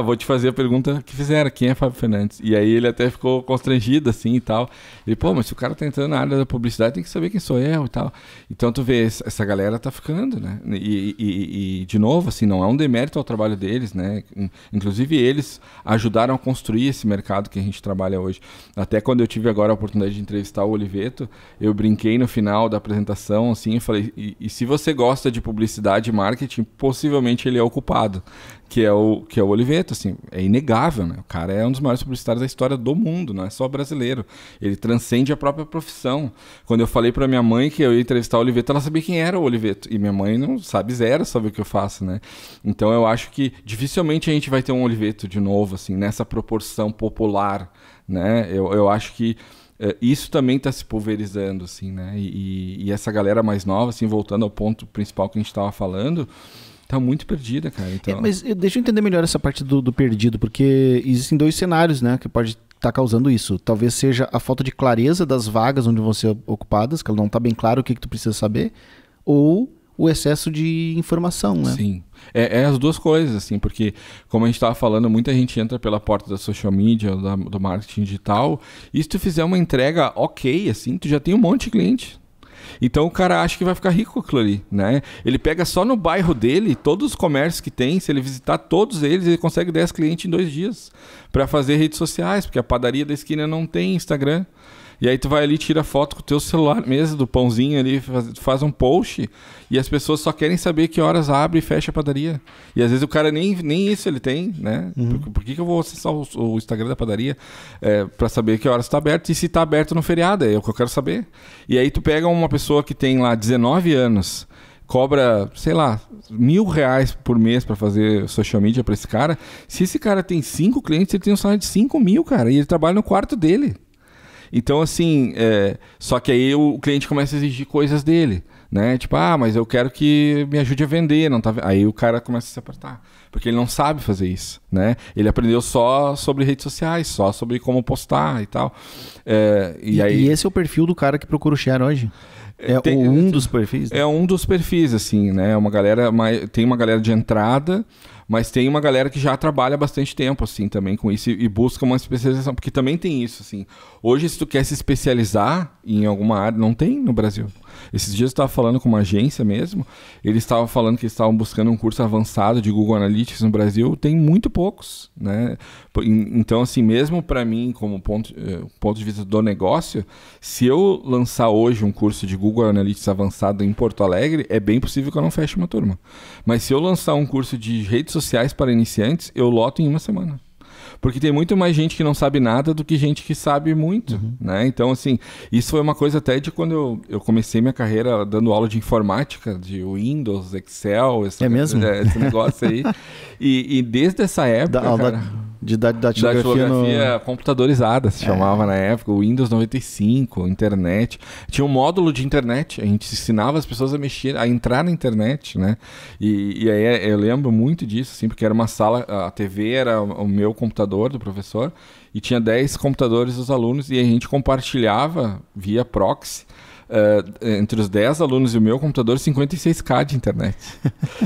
vou te fazer a pergunta que fizeram, quem é Fábio Fernandes? E aí ele até ficou constrangido assim e tal. Ele, mas se o cara tá entrando na área da publicidade, tem que saber quem sou eu e tal. Então tu vê, essa galera tá ficando, né? E de novo, assim, não é um demérito ao trabalho deles, né? Inclusive eles ajudaram a construir esse mercado que a gente trabalha hoje. Até quando eu tive agora a oportunidade de entrevistar o Oliveto, eu brinquei no final da apresentação, assim, e falei: e se você gosta de publicidade e marketing, possivelmente ele é o culpado, que é o Oliveto, assim, é inegável, né? O cara é um dos maiores publicitários da história do mundo, não é só brasileiro. Ele transcende a própria profissão. Quando eu falei pra minha mãe que eu ia entrevistar o Oliveto, ela sabia quem era o Oliveto. E minha mãe não sabe zero sobre o que eu faço, né? Então eu acho que dificilmente a gente vai ter um Oliveto de novo, assim, nessa proporção popular, né? Eu acho que isso também está se pulverizando, assim, né? E essa galera mais nova, assim, voltando ao ponto principal que a gente estava falando, tá muito perdida, cara. Então... mas deixa eu entender melhor essa parte do perdido, porque existem dois cenários, né, que pode estar causando isso. Talvez seja a falta de clareza das vagas onde vão ser ocupadas, que não está bem claro o que tu precisa saber, ou o excesso de informação, né? Sim. É as duas coisas, assim, porque, como a gente estava falando, muita gente entra pela porta da social media, do marketing digital, e se tu fizer uma entrega ok, assim, tu já tem um monte de cliente. Então o cara acha que vai ficar rico com aquilo ali, né? Ele pega só no bairro dele, todos os comércios que tem, se ele visitar todos eles, ele consegue 10 clientes em 2 dias para fazer redes sociais, porque a padaria da esquina não tem Instagram. E aí tu vai ali, tira foto com o teu celular mesmo, do pãozinho ali, faz um post, e as pessoas só querem saber que horas abre e fecha a padaria. E às vezes o cara nem isso ele tem, né? Por que eu vou acessar o Instagram da padaria pra saber que horas tá aberto? E se tá aberto no feriado, é o que eu quero saber. E aí tu pega uma pessoa que tem lá 19 anos, cobra, sei lá, R$1.000 por mês pra fazer social media pra esse cara. Se esse cara tem 5 clientes, ele tem um salário de 5 mil, cara, e ele trabalha no quarto dele. Então, assim, só que aí o cliente começa a exigir coisas dele, né? Tipo, mas eu quero que me ajude a vender, não tá... Aí o cara começa a se apertar, porque ele não sabe fazer isso, né? Ele aprendeu só sobre redes sociais, só sobre como postar e tal. E esse é o perfil do cara que procura o share hoje? Um dos perfis? Né? É um dos perfis, assim, né? Tem uma galera de entrada, mas tem uma galera que já trabalha há bastante tempo, assim, também com isso e busca uma especialização, porque também tem isso, assim. Hoje, se tu quer se especializar em alguma área, não tem no Brasil. Esses dias eu estava falando com uma agência mesmo, eles estavam falando que eles estavam buscando um curso avançado de Google Analytics no Brasil, tem muito poucos, né? Então, assim, mesmo para mim, como ponto de vista do negócio, se eu lançar hoje um curso de Google Analytics avançado em Porto Alegre, é bem possível que eu não feche uma turma. Mas se eu lançar um curso de redes sociais para iniciantes, eu loto em uma semana. Porque tem muito mais gente que não sabe nada do que gente que sabe muito, né? Então, assim, isso foi uma coisa até de quando eu comecei minha carreira dando aula de informática, de Windows, Excel, esse negócio aí. E desde essa época, da datilografia computadorizada, se chamava na época, o Windows 95, internet. Tinha um módulo de internet, a gente ensinava as pessoas a mexer, a entrar na internet, né? E aí eu lembro muito disso, assim, porque era uma sala, a TV era o meu computador do professor, e tinha 10 computadores dos alunos, e a gente compartilhava via proxy, entre os 10 alunos e o meu computador, 56K de internet.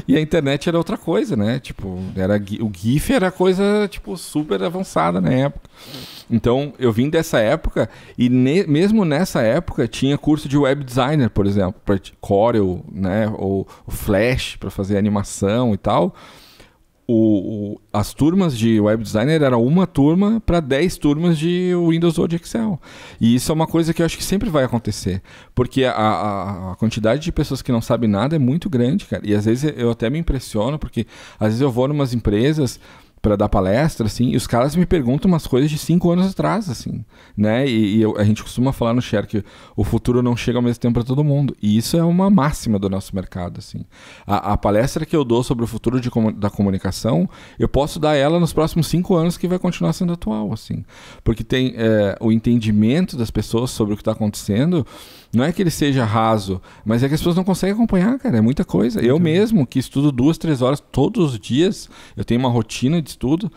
E a internet era outra coisa, né? Tipo, o GIF era coisa, tipo, super avançada na época. Então, eu vim dessa época e mesmo nessa época tinha curso de web designer, por exemplo, para Corel, né? Ou Flash para fazer animação e tal. As turmas de web designer era uma turma para 10 turmas de Windows Word Excel. E isso é uma coisa que eu acho que sempre vai acontecer. Porque a quantidade de pessoas que não sabem nada é muito grande, cara. E às vezes eu até me impressiono, porque às vezes eu vou em umas empresas para dar palestra, assim, e os caras me perguntam umas coisas de 5 anos atrás, assim, né? A gente costuma falar no share que o futuro não chega ao mesmo tempo para todo mundo. E isso é uma máxima do nosso mercado, assim. A palestra que eu dou sobre o futuro da comunicação, eu posso dar ela nos próximos 5 anos que vai continuar sendo atual, assim. Porque tem o entendimento das pessoas sobre o que está acontecendo, não é que ele seja raso, mas é que as pessoas não conseguem acompanhar, cara, é muita coisa. Eu mesmo, que estudo 2, 3 horas todos os dias, eu tenho uma rotina de estudo,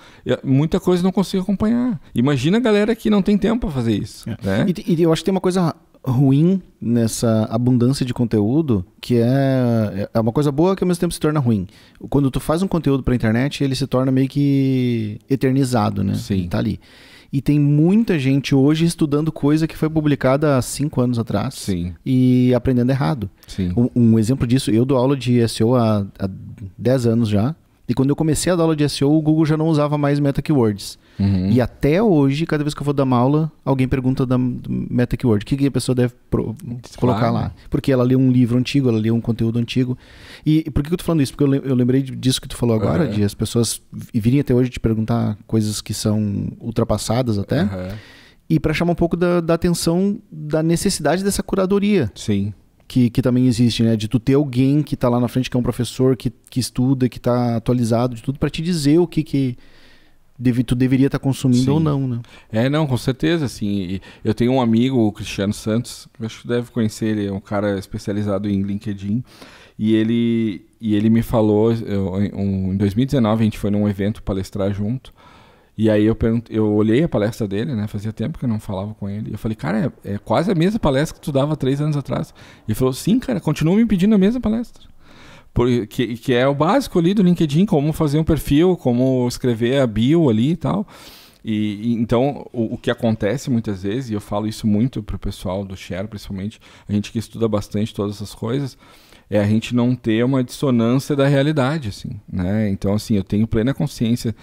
muita coisa eu não consigo acompanhar. Imagina a galera que não tem tempo para fazer isso. Né? E eu acho que tem uma coisa ruim nessa abundância de conteúdo, que é uma coisa boa que ao mesmo tempo se torna ruim. Quando tu faz um conteúdo para a internet, ele se torna meio que eternizado, né? Sim. Tá ali. E tem muita gente hoje estudando coisa que foi publicada há 5 anos atrás. Sim. E aprendendo errado. Sim. Um exemplo disso, eu dou aula de SEO há 10 anos já. E quando eu comecei a dar aula de SEO, o Google já não usava mais Meta Keywords. E até hoje, cada vez que eu vou dar uma aula, alguém pergunta da Meta Keyword. O que a pessoa deve colocar lá? Porque ela leu um livro antigo, ela leu um conteúdo antigo. E por que eu tô falando isso? Porque eu lembrei disso que tu falou agora, de as pessoas virem até hoje te perguntar coisas que são ultrapassadas até. E para chamar um pouco da atenção da necessidade dessa curadoria. Sim. Que também existe, né? De tu ter alguém que tá lá na frente, que é um professor, que estuda, que tá atualizado de tudo, para te dizer o que tu deveria estar consumindo ou não, né? Não, com certeza, assim. Eu tenho um amigo, o Cristiano Santos, que eu acho que deve conhecer, ele é um cara especializado em LinkedIn, e ele me falou, em 2019 a gente foi num evento palestrar junto, e aí eu olhei a palestra dele, né? Fazia tempo que eu não falava com ele. Eu falei, cara, é quase a mesma palestra que tu dava 3 anos atrás. Ele falou, sim, cara, continua me pedindo a mesma palestra. Que é o básico ali do LinkedIn, como fazer um perfil, como escrever a bio ali e tal. Então, o que acontece muitas vezes, e eu falo isso muito pro pessoal do Share, principalmente, a gente que estuda bastante todas essas coisas, é a gente não ter uma dissonância da realidade, assim, né? Então, assim, eu tenho plena consciência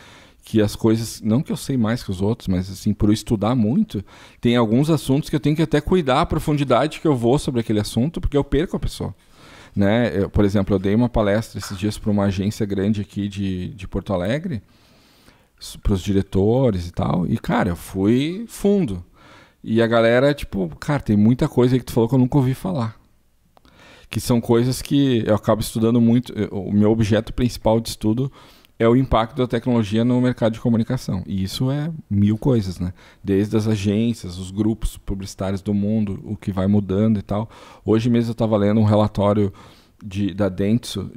que as coisas, não que eu sei mais que os outros, mas assim, por eu estudar muito, tem alguns assuntos que eu tenho que até cuidar a profundidade que eu vou sobre aquele assunto, porque eu perco a pessoa. Né? Por exemplo, eu dei uma palestra esses dias para uma agência grande aqui de Porto Alegre, para os diretores e tal, e cara, eu fui fundo. E a galera, tipo, cara, tem muita coisa aí que tu falou que eu nunca ouvi falar. Que são coisas que eu acabo estudando muito. O meu objeto principal de estudo é o impacto da tecnologia no mercado de comunicação. E isso é 1000 coisas, né? Desde as agências, os grupos publicitários do mundo, o que vai mudando e tal. Hoje mesmo eu estava lendo um relatório da Dentsu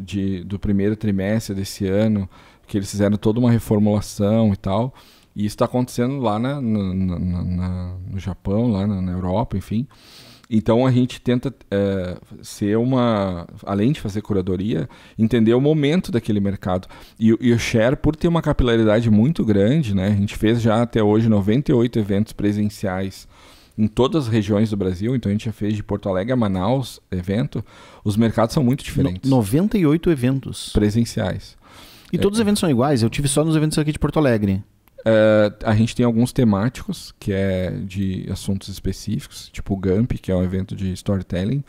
do primeiro trimestre desse ano, que eles fizeram toda uma reformulação e tal. E isso está acontecendo lá no Japão, lá na Europa, enfim. Então a gente tenta além de fazer curadoria, entender o momento daquele mercado. E o Share, por ter uma capilaridade muito grande, né, a gente fez já até hoje 98 eventos presenciais em todas as regiões do Brasil, então a gente já fez de Porto Alegre a Manaus evento, os mercados são muito diferentes. 98 eventos. Presenciais. E todos os eventos são iguais? Eu tive só nos eventos aqui de Porto Alegre. A gente tem alguns temáticos, que é de assuntos específicos, tipo o GAMP, que é um evento de storytelling,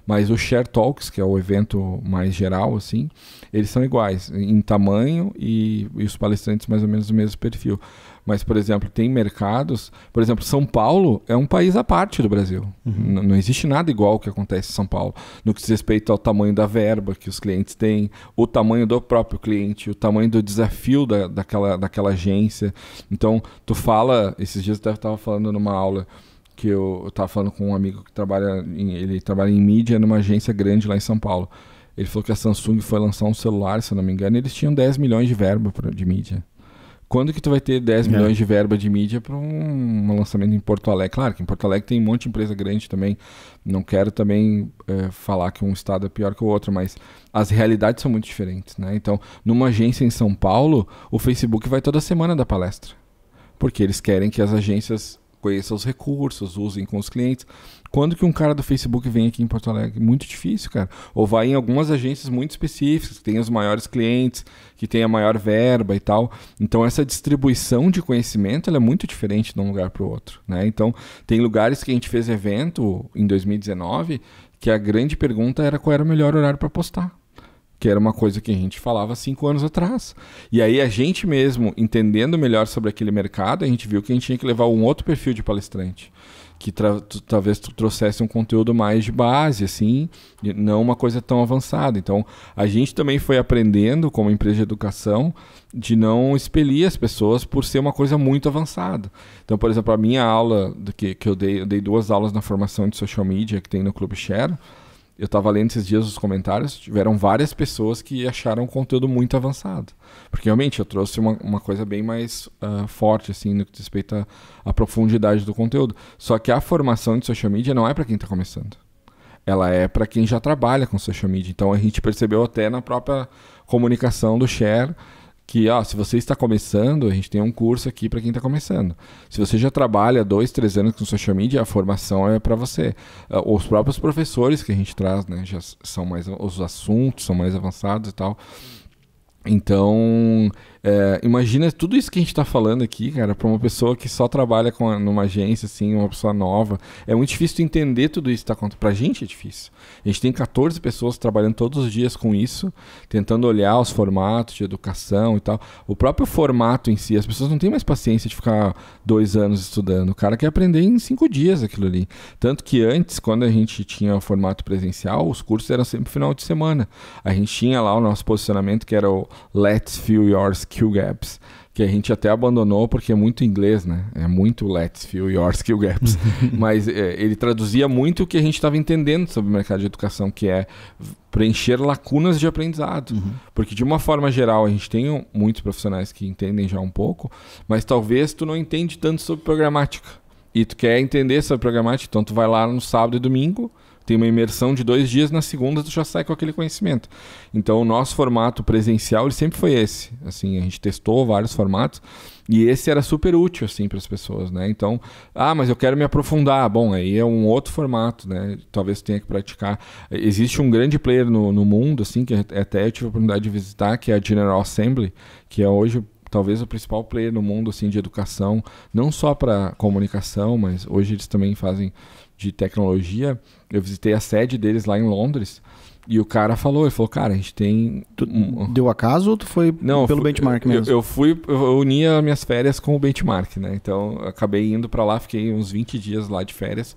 mas o Share Talks, que é o evento mais geral, assim, eles são iguais em tamanho e os palestrantes mais ou menos do mesmo perfil. Mas, por exemplo, tem mercados... Por exemplo, São Paulo é um país à parte do Brasil. Uhum. Não existe nada igual ao que acontece em São Paulo. No que diz respeito ao tamanho da verba que os clientes têm, o tamanho do próprio cliente, o tamanho do desafio daquela agência. Então, tu fala... Esses dias eu estava falando numa aula que eu estava falando com um amigo que ele trabalha em mídia numa agência grande lá em São Paulo. Ele falou que a Samsung foi lançar um celular, se eu não me engano, e eles tinham 10 milhões de verba de mídia. Quando que tu vai ter 10 milhões de verba de mídia para um lançamento em Porto Alegre? Claro que em Porto Alegre tem um monte de empresa grande também. Não quero também falar que um estado é pior que o outro, mas as realidades são muito diferentes, né? Então, numa agência em São Paulo, o Facebook vai toda semana dar palestra. Porque eles querem que as agências conheçam os recursos, usem com os clientes. Quando que um cara do Facebook vem aqui em Porto Alegre? Muito difícil, cara. Ou vai em algumas agências muito específicas, que tem os maiores clientes, que tem a maior verba e tal. Então, essa distribuição de conhecimento ela é muito diferente de um lugar para o outro, né? Então, tem lugares que a gente fez evento em 2019 que a grande pergunta era qual era o melhor horário para postar. Que era uma coisa que a gente falava 5 anos atrás. E aí a gente mesmo, entendendo melhor sobre aquele mercado, a gente viu que a gente tinha que levar um outro perfil de palestrante. Que talvez tu trouxesse um conteúdo mais de base, assim, não uma coisa tão avançada. Então, a gente também foi aprendendo, como empresa de educação, de não expelir as pessoas por ser uma coisa muito avançada. Então, por exemplo, a minha aula, que eu dei 2 aulas na formação de social media que tem no Clube Share. Eu estava lendo esses dias os comentários, tiveram várias pessoas que acharam o conteúdo muito avançado. Porque realmente eu trouxe uma coisa bem mais forte, assim, no que diz respeito à profundidade do conteúdo. Só que a formação de social media não é para quem está começando. Ela é para quem já trabalha com social media. Então a gente percebeu até na própria comunicação do Share que se você está começando, a gente tem um curso aqui para quem está começando. Se você já trabalha 2, 3 anos com social media, a formação é para você. Os próprios professores que a gente traz, né, já são mais, os assuntos são mais avançados e tal. Então, imagina tudo isso que a gente está falando aqui, cara, para uma pessoa que só trabalha numa agência, assim, uma pessoa nova. É muito difícil entender tudo isso que está acontecendo. Para a gente é difícil. A gente tem 14 pessoas trabalhando todos os dias com isso, tentando olhar os formatos de educação e tal. O próprio formato em si, as pessoas não têm mais paciência de ficar 2 anos estudando. O cara quer aprender em 5 dias aquilo ali. Tanto que antes, quando a gente tinha o formato presencial, os cursos eram sempre final de semana. A gente tinha lá o nosso posicionamento, que era o Let's Fill Your Skill Gaps, que a gente até abandonou porque é muito inglês, né? É muito Let's Fill Your Skill Gaps. Mas ele traduzia muito o que a gente estava entendendo sobre o mercado de educação, que é preencher lacunas de aprendizado. Uhum. Porque de uma forma geral a gente tem muitos profissionais que entendem já um pouco, mas talvez tu não entende tanto sobre programática. E tu quer entender sobre programática, então tu vai lá no sábado e domingo, tem uma imersão de 2 dias, na segunda tu já sai com aquele conhecimento. Então o nosso formato presencial ele sempre foi esse. Assim, a gente testou vários formatos e esse era super útil assim, para as pessoas, né? Então, mas eu quero me aprofundar. Bom, aí é um outro formato, né? Talvez tenha que praticar. Existe um grande player no mundo, assim, que até eu tive a oportunidade de visitar, que é a General Assembly, que é hoje talvez o principal player no mundo assim, de educação, não só para comunicação, mas hoje eles também fazem de tecnologia. Eu visitei a sede deles lá em Londres e o cara falou, cara, a gente tem... Tu deu acaso ou tu foi pelo benchmark mesmo? Eu uni as minhas férias com o benchmark, né? Então eu acabei indo para lá, fiquei uns 20 dias lá de férias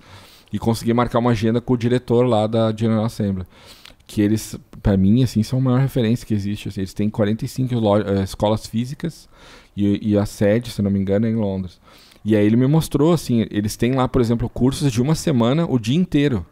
e consegui marcar uma agenda com o diretor lá da General Assembly. Que eles, para mim, assim, são a maior referência que existe. Assim, eles têm 45 escolas físicas e a sede, se não me engano, é em Londres. E aí ele me mostrou, assim, eles têm lá, por exemplo, cursos de uma semana, o dia inteiro.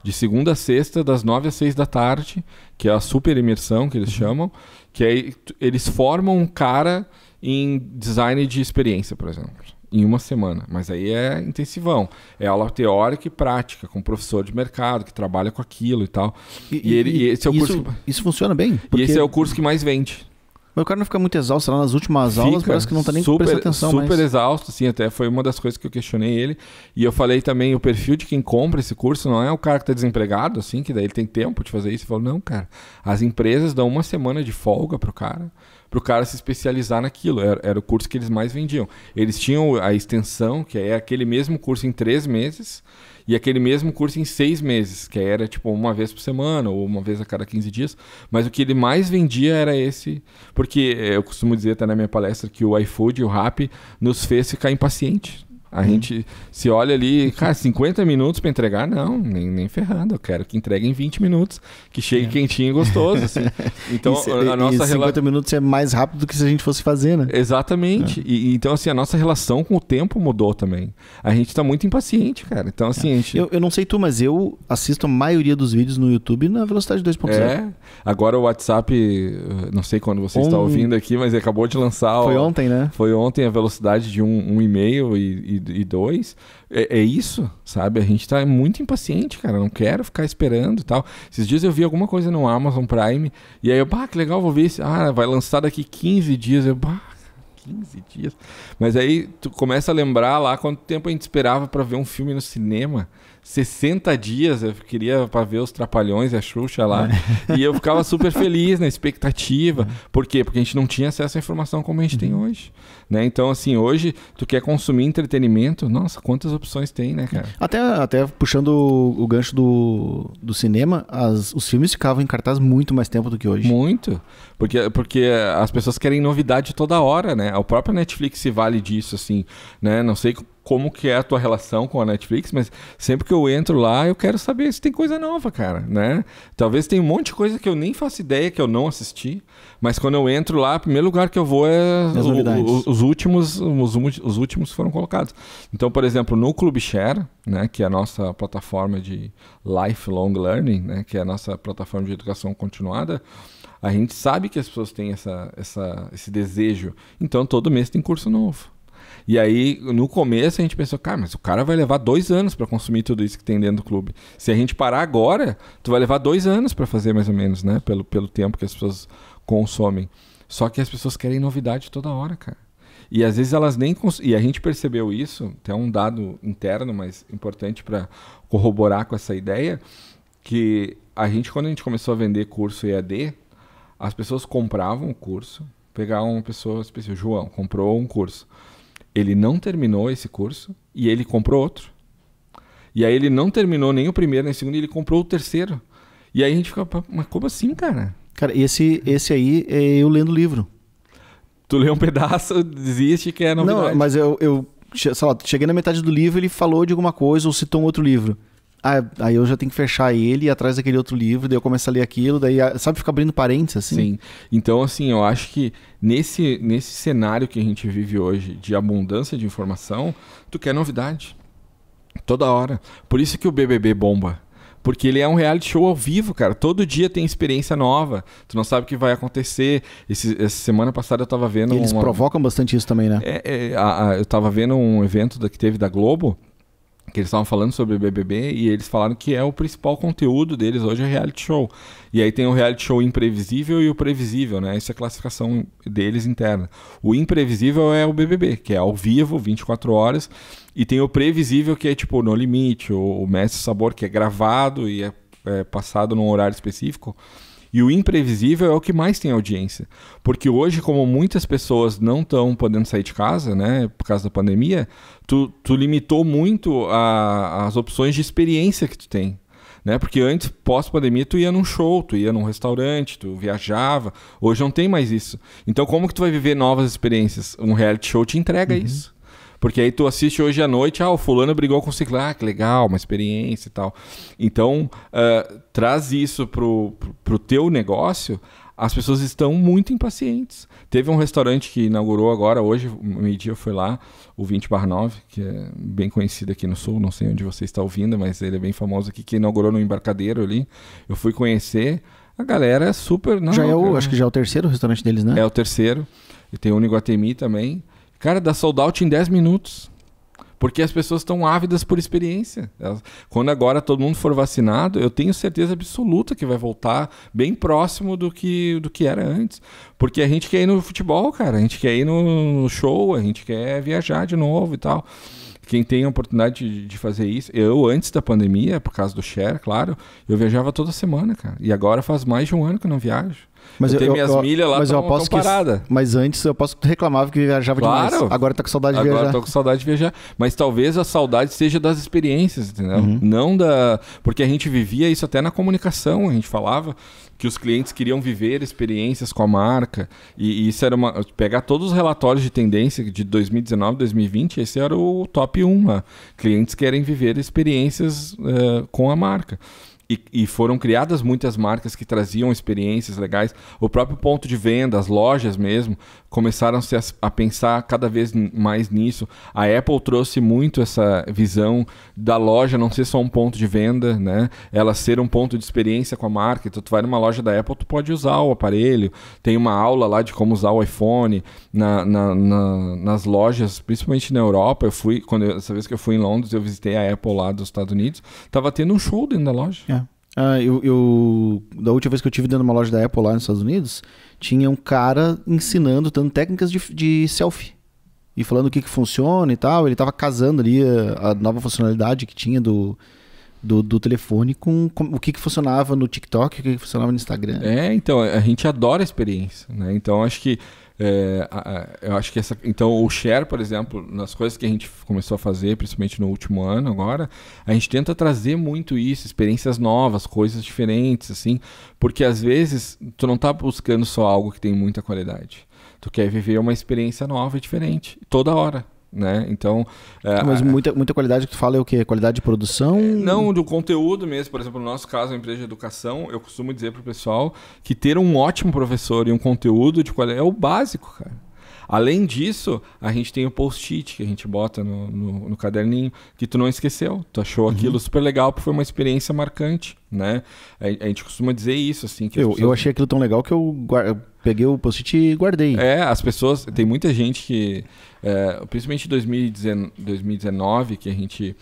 De segunda a sexta, das 9 às 6 da tarde, que é a super imersão, que eles chamam. Que aí eles formam um cara em design de experiência, por exemplo. Em uma semana, mas aí é intensivão. É aula teórica e prática, com professor de mercado que trabalha com aquilo e tal. Esse é o curso. Isso funciona bem? Porque... E esse é o curso que mais vende. Mas o cara não fica muito exausto lá nas últimas aulas, parece que não tá nem prestando atenção mais. Super exausto, assim, até foi uma das coisas que eu questionei ele. E eu falei também, o perfil de quem compra esse curso não é o cara que tá desempregado, assim, que daí ele tem tempo de fazer isso. Ele falou, não, cara, as empresas dão uma semana de folga pro cara se especializar naquilo. Era o curso que eles mais vendiam. Eles tinham a extensão, que é aquele mesmo curso em 3 meses, e aquele mesmo curso em 6 meses, que era tipo uma vez por semana, ou uma vez a cada 15 dias. Mas o que ele mais vendia era esse, porque eu costumo dizer até na minha palestra que o iFood e o Rappi nos fez ficar impacientes. A gente se olha ali, cara, 50 minutos para entregar? Não, nem ferrando. Eu quero que entregue em 20 minutos, que chegue quentinho e gostoso, assim. Então, a nossa 50 minutos é mais rápido do que se a gente fosse fazer, né? Exatamente. Então, assim, a nossa relação com o tempo mudou também. A gente tá muito impaciente, cara. Então, assim, a gente... Eu não sei tu, mas eu assisto a maioria dos vídeos no YouTube na velocidade 2.0. Agora o WhatsApp, não sei quando você está ouvindo aqui, mas ele acabou de lançar... Foi ontem, né? Foi ontem a velocidade de 1,5 e 2, é isso, sabe? A gente tá muito impaciente, cara, não quero ficar esperando e tal. Esses dias eu vi alguma coisa no Amazon Prime, e aí eu, que legal, vou ver isso. Vai lançar daqui 15 dias, 15 dias. Mas aí tu começa a lembrar lá quanto tempo a gente esperava para ver um filme no cinema. 60 dias eu queria para ver os Trapalhões e a Xuxa lá. E eu ficava super feliz na expectativa. Por quê? Porque a gente não tinha acesso à informação como a gente tem hoje. Né? Então, assim, hoje tu quer consumir entretenimento, nossa, quantas opções tem, né, cara? Até puxando o gancho do cinema, os filmes ficavam em cartaz muito mais tempo do que hoje. Muito. Porque as pessoas querem novidade toda hora, né? A própria Netflix se vale disso, assim, né? Não sei como que é a tua relação com a Netflix, mas sempre que eu entro lá, eu quero saber se tem coisa nova, cara, né? Talvez tenha um monte de coisa que eu nem faço ideia, que eu não assisti, mas quando eu entro lá, o primeiro lugar que eu vou é os últimos foram colocados. Então, por exemplo, no Clubshare, né, que é a nossa plataforma de lifelong learning, né, que é a nossa plataforma de educação continuada, a gente sabe que as pessoas têm esse desejo. Então, todo mês tem curso novo. E aí, no começo, a gente pensou, cara, mas o cara vai levar 2 anos para consumir tudo isso que tem dentro do clube. Se a gente parar agora, tu vai levar 2 anos para fazer mais ou menos, né? Pelo tempo que as pessoas consomem. Só que as pessoas querem novidade toda hora, cara. E às vezes elas nem... E a gente percebeu isso, tem um dado interno, mas importante para corroborar com essa ideia, que quando a gente começou a vender curso EAD, as pessoas compravam o curso, pegavam uma pessoa específica, João, comprou um curso. Ele não terminou esse curso e ele comprou outro. E aí ele não terminou nem o primeiro nem o segundo e ele comprou o terceiro. E aí a gente fica, mas como assim, cara? Cara, esse aí é eu lendo livro. Tu lê um pedaço, desiste que é novidade. Não, mas eu sei lá, cheguei na metade do livro, ele falou de alguma coisa ou citou um outro livro. Aí eu já tenho que fechar ele e ir atrás daquele outro livro, daí eu começo a ler aquilo, daí sabe, ficar abrindo parênteses assim? Sim, então assim, eu acho que nesse cenário que a gente vive hoje de abundância de informação, tu quer novidade, toda hora. Por isso que o BBB bomba, porque ele é um reality show ao vivo, cara, todo dia tem experiência nova, tu não sabe o que vai acontecer. Essa semana passada eu tava vendo... Eles provocam bastante isso também, né? Eu tava vendo um evento que teve da Globo, que eles estavam falando sobre o BBB e eles falaram que o principal conteúdo deles hoje é reality show. E aí tem o reality show imprevisível e o previsível, né? Essa é a classificação deles interna. O imprevisível é o BBB, que é ao vivo, 24 horas. E tem o previsível, que é tipo No Limite, o Mestre Sabor, que é gravado e é passado num horário específico. E o imprevisível é o que mais tem audiência. Porque hoje, como muitas pessoas não estão podendo sair de casa, né, por causa da pandemia, tu limitou muito as opções de experiência que tu tem. Né? Porque antes, pós-pandemia, tu ia num show, tu ia num restaurante, tu viajava. Hoje não tem mais isso. Então, como que tu vai viver novas experiências? Um reality show te entrega isso. Porque aí tu assiste hoje à noite, o fulano brigou com o ciclano, que legal, uma experiência e tal. Então, traz isso pro teu negócio, as pessoas estão muito impacientes. Teve um restaurante que inaugurou agora, hoje, meio-dia eu fui lá, o 20/9, que é bem conhecido aqui no Sul, não sei onde você está ouvindo, mas ele é bem famoso aqui, que inaugurou no Embarcadero ali. Eu fui conhecer, a galera é super... Não, acho que já é o terceiro restaurante deles, né? É o terceiro, e tem o Iguatemi também. Cara, dá sold out em 10 minutos. Porque as pessoas estão ávidas por experiência. Quando agora todo mundo for vacinado, eu tenho certeza absoluta que vai voltar bem próximo do que era antes. Porque a gente quer ir no futebol, cara. A gente quer ir no show, a gente quer viajar de novo e tal. Quem tem a oportunidade de fazer isso... Eu, antes da pandemia, por causa do share, claro, eu viajava toda semana, cara. E agora faz mais de um ano que eu não viajo. Mas eu tenho minhas milhas lá, tão paradas. Mas antes eu posso reclamar que viajava demais. Agora tá com saudade de viajar. Agora tô com saudade de viajar. Mas talvez a saudade seja das experiências, entendeu? Não da... Porque a gente vivia isso até na comunicação. A gente falava que os clientes queriam viver experiências com a marca. E isso era uma... Pegar todos os relatórios de tendência de 2019, 2020, esse era o top 1 lá. Clientes querem viver experiências com a marca. E foram criadas muitas marcas que traziam experiências legais. O próprio ponto de venda, as lojas mesmo, começaram-se a pensar cada vez mais nisso. A Apple trouxe muito essa visão da loja não ser só um ponto de venda, né? Ela ser um ponto de experiência com a marca. Então, tu vai numa loja da Apple, tu pode usar o aparelho. Tem uma aula lá de como usar o iPhone. Nas lojas, principalmente na Europa, essa vez que eu fui em Londres, eu visitei a Apple lá dos Estados Unidos, tava tendo um show dentro da loja. Da última vez que eu tive dentro de uma loja da Apple lá nos Estados Unidos, tinha um cara ensinando, dando técnicas de selfie. E falando o que funciona e tal. Ele tava casando ali a nova funcionalidade que tinha do telefone com o que funcionava no TikTok, o que funcionava no Instagram. Então, a gente adora a experiência, né? Então, acho que então o share, por exemplo, nas coisas que a gente começou a fazer, principalmente no último ano agora, a gente tenta trazer muito isso, experiências novas, coisas diferentes, assim, porque às vezes tu não tá buscando só algo que tem muita qualidade. Tu quer viver uma experiência nova e diferente, toda hora. Né? Então, mas muita qualidade que tu fala é o quê? Qualidade de produção? Não, do conteúdo mesmo. Por exemplo, no nosso caso, a empresa de educação, eu costumo dizer para o pessoal que ter um ótimo professor e um conteúdo de qualidade é o básico, cara. Além disso, a gente tem o post-it que a gente bota no caderninho, que tu não esqueceu. Tu achou aquilo super legal porque foi uma experiência marcante, né? A gente costuma dizer isso, assim. Que eu achei aquilo tão legal que eu peguei o post-it e guardei. As pessoas... Tem muita gente que... principalmente em 2019, que a gente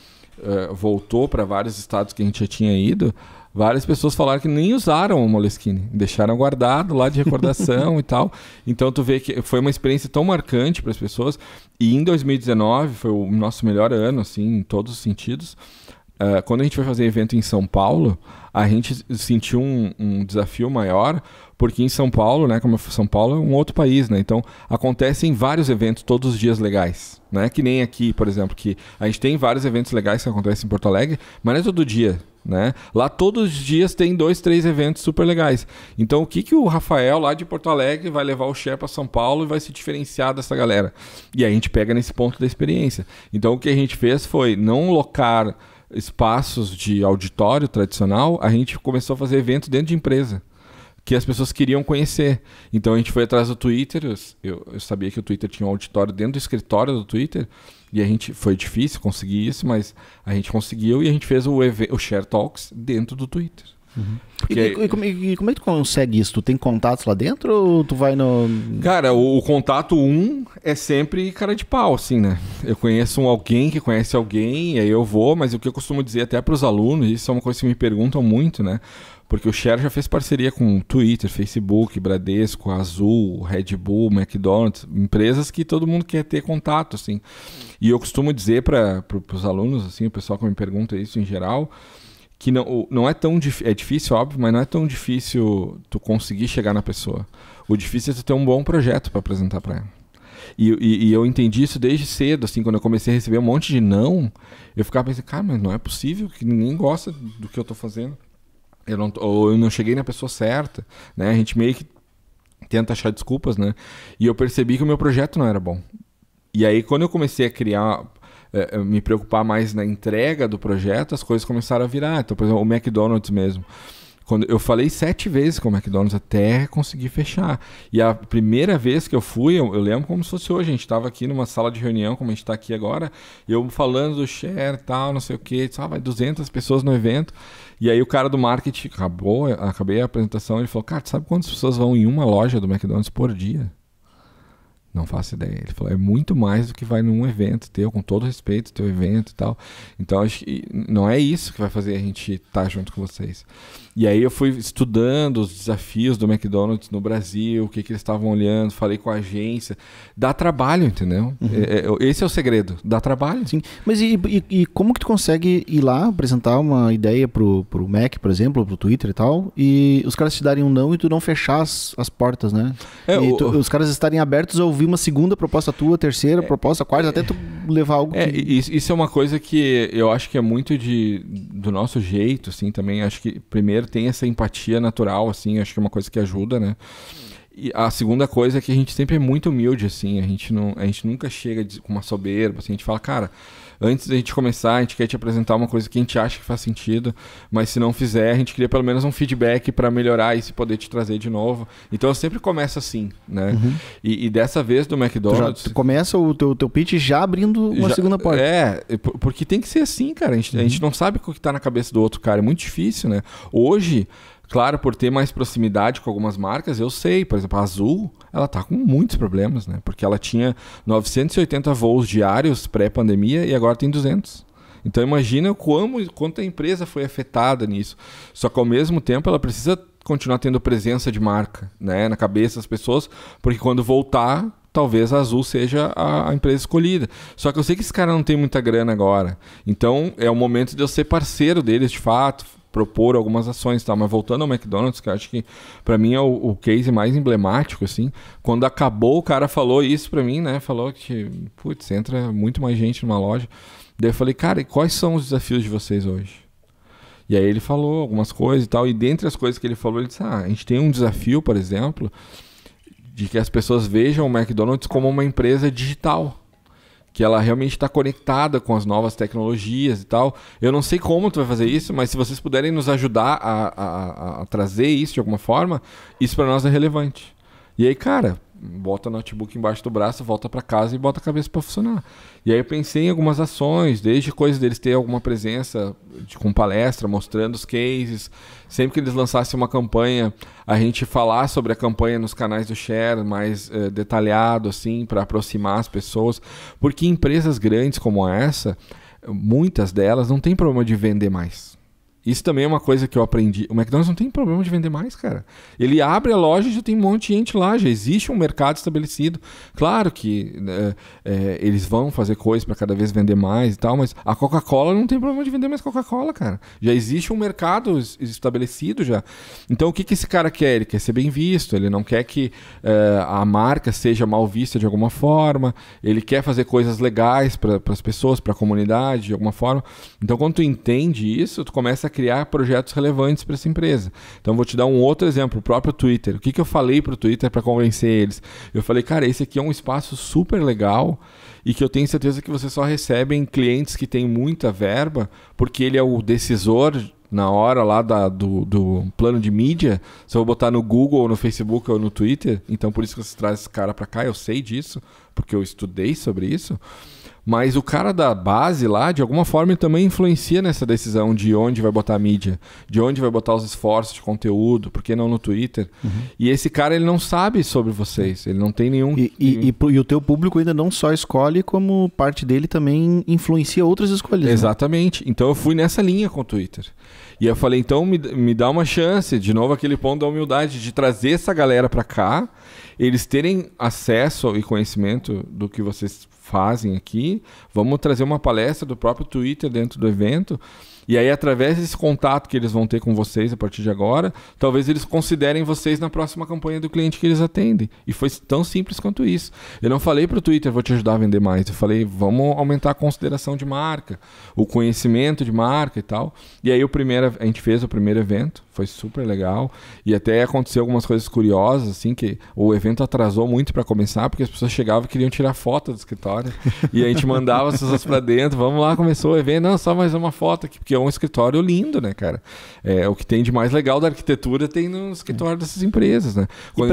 voltou para vários estados que a gente já tinha ido, várias pessoas falaram que nem usaram o Moleskine, deixaram guardado lá de recordação e tal. Então tu vê que foi uma experiência tão marcante para as pessoas. E em 2019 foi o nosso melhor ano, assim, em todos os sentidos. Quando a gente foi fazer evento em São Paulo, a gente sentiu um desafio maior, porque em São Paulo, né, como São Paulo é um outro país, né, então acontecem vários eventos todos os dias legais, né, que nem aqui, por exemplo, que a gente tem vários eventos legais que acontecem em Porto Alegre, mas não é todo dia, né, lá todos os dias tem 2, 3 eventos super legais. Então o que o Rafael lá de Porto Alegre vai levar o share para São Paulo e vai se diferenciar dessa galera? E aí a gente pega nesse ponto da experiência. Então o que a gente fez foi não locar espaços de auditório tradicional, a gente começou a fazer evento dentro de empresa, que as pessoas queriam conhecer. Então a gente foi atrás do Twitter, eu sabia que o Twitter tinha um auditório dentro do escritório do Twitter, e a gente, foi difícil conseguir isso, mas a gente conseguiu e a gente fez o Share Talks dentro do Twitter. Porque... E como é que tu consegue isso? Tu tem contatos lá dentro ou tu vai no... Cara, o contato é sempre cara de pau, assim, né? Eu conheço alguém que conhece alguém, aí eu vou, mas o que eu costumo dizer até para os alunos, isso é uma coisa que me perguntam muito, né? Porque o Share já fez parceria com Twitter, Facebook, Bradesco, Azul, Red Bull, McDonald's, empresas que todo mundo quer ter contato, assim. E eu costumo dizer para os alunos, assim, o pessoal que me pergunta isso em geral, que não é tão difícil, é difícil, óbvio, mas não é tão difícil tu conseguir chegar na pessoa. O difícil é tu ter um bom projeto para apresentar para ela. E eu entendi isso desde cedo, assim, quando eu comecei a receber um monte de não, eu ficava pensando, cara, mas não é possível que ninguém gosta do que eu tô fazendo. Ou eu não cheguei na pessoa certa, né? A gente meio que tenta achar desculpas, né? E eu percebi que o meu projeto não era bom. E aí, quando eu comecei a criar... me preocupar mais na entrega do projeto, as coisas começaram a virar. Então, por exemplo, o McDonald's mesmo. Quando eu falei 7 vezes com o McDonald's até conseguir fechar. E a primeira vez que eu fui, eu lembro como se fosse hoje. A gente estava aqui numa sala de reunião, como a gente está aqui agora, eu falando do share e tal, não sei o quê. Disse, vai 200 pessoas no evento. E aí o cara do marketing, acabei a apresentação, ele falou, cara, tu sabe quantas pessoas vão em uma loja do McDonald's por dia? Não faço ideia. Ele falou, é muito mais do que vai num evento teu, com todo respeito, teu evento e tal. Então, acho que não é isso que vai fazer a gente estar junto com vocês. E aí eu fui estudando os desafios do McDonald's no Brasil, o que eles estavam olhando, falei com a agência. Dá trabalho, entendeu? Uhum. Esse é o segredo, dá trabalho. Sim, mas e como que tu consegue ir lá, apresentar uma ideia pro Mac, por exemplo, pro Twitter e tal, e os caras te darem um não e tu não fechar as portas, né? Os caras estarem abertos a ouvir uma segunda proposta tua, terceira proposta, quarta, até tu levar algo Isso é uma coisa que eu acho que é muito do nosso jeito, assim, também. Acho que, primeiro, tem essa empatia natural, assim, acho que é uma coisa que ajuda, né? E a segunda coisa é que a gente sempre é muito humilde, assim, a gente nunca chega com uma soberba, assim, a gente fala, cara, antes da gente começar, a gente quer te apresentar uma coisa que a gente acha que faz sentido, mas se não fizer, a gente queria pelo menos um feedback para melhorar e se poder te trazer de novo. Então eu sempre começo assim, né? Uhum. E dessa vez do McDonald's... Tu começa o teu pitch já abrindo uma segunda porta. Porque tem que ser assim, cara. A gente não sabe o que tá na cabeça do outro cara, é muito difícil, né? Hoje... Claro, por ter mais proximidade com algumas marcas, eu sei, por exemplo, a Azul, ela tá com muitos problemas, né? Porque ela tinha 980 voos diários pré-pandemia e agora tem 200. Então imagina quanto a empresa foi afetada nisso. Só que ao mesmo tempo ela precisa continuar tendo presença de marca, né? Na cabeça das pessoas, porque quando voltar, talvez a Azul seja a empresa escolhida. Só que eu sei que esse cara não tem muita grana agora. Então é o momento de eu ser parceiro deles de fato, propor algumas ações e tal, mas voltando ao McDonald's, que eu acho que pra mim é o case mais emblemático, assim, quando acabou o cara falou isso pra mim, né, falou que, putz, entra muito mais gente numa loja, daí eu falei, cara, e quais são os desafios de vocês hoje? E aí ele falou algumas coisas e tal, e dentre as coisas que ele falou, ele disse, a gente tem um desafio, por exemplo, de que as pessoas vejam o McDonald's como uma empresa digital, que ela realmente está conectada com as novas tecnologias e tal. Eu não sei como tu vai fazer isso, mas se vocês puderem nos ajudar a trazer isso de alguma forma, isso para nós é relevante. E aí, cara, bota o notebook embaixo do braço, volta para casa e bota a cabeça para funcionar. E aí eu pensei em algumas ações, desde coisas deles ter alguma presença com palestra, mostrando os cases. Sempre que eles lançassem uma campanha, a gente falar sobre a campanha nos canais do Share, mais detalhado, assim, para aproximar as pessoas. Porque empresas grandes como essa, muitas delas não tem problema de vender mais. Isso também é uma coisa que eu aprendi. O McDonald's não tem problema de vender mais, cara. Ele abre a loja e já tem um monte de gente lá. Já existe um mercado estabelecido. Claro que eles vão fazer coisas para cada vez vender mais e tal, mas a Coca-Cola não tem problema de vender mais Coca-Cola, cara. Já existe um mercado estabelecido já. Então o que esse cara quer? Ele quer ser bem visto. Ele não quer que a marca seja mal vista de alguma forma. Ele quer fazer coisas legais para as pessoas, para a comunidade, de alguma forma. Então quando tu entende isso, tu começa a criar projetos relevantes para essa empresa. Então vou te dar um outro exemplo, o próprio Twitter. O que eu falei para o Twitter para convencer eles? Eu falei, cara, esse aqui é um espaço super legal e que eu tenho certeza que vocês só recebem clientes que têm muita verba, porque ele é o decisor na hora lá do plano de mídia. Se eu vou botar no Google, ou no Facebook ou no Twitter, então por isso que você traz esse cara para cá, eu sei disso, porque eu estudei sobre isso. Mas o cara da base lá, de alguma forma, ele também influencia nessa decisão de onde vai botar a mídia, de onde vai botar os esforços de conteúdo, por que não no Twitter. Uhum. E esse cara, ele não sabe sobre vocês, ele não tem nenhum... E o teu público ainda não só escolhe, como parte dele também influencia outras escolhas. Exatamente. Né? Então eu fui nessa linha com o Twitter. E eu falei, então me dá uma chance, de novo aquele ponto da humildade, de trazer essa galera para cá, eles terem acesso e conhecimento do que vocês fazem aqui, vamos trazer uma palestra do próprio Twitter dentro do evento E aí, através desse contato que eles vão ter com vocês a partir de agora, talvez eles considerem vocês na próxima campanha do cliente que eles atendem. E foi tão simples quanto isso. Eu não falei para o Twitter, vou te ajudar a vender mais. Eu falei, vamos aumentar a consideração de marca, o conhecimento de marca e tal. E aí a gente fez o primeiro evento, foi super legal. E até aconteceu algumas coisas curiosas, assim, que o evento atrasou muito para começar, porque as pessoas chegavam e queriam tirar foto do escritório. E a gente mandava as pessoas para dentro, vamos lá, começou o evento, não, só mais uma foto aqui, porque é um escritório lindo, né, cara? O que tem de mais legal da arquitetura tem no escritório dessas empresas, né?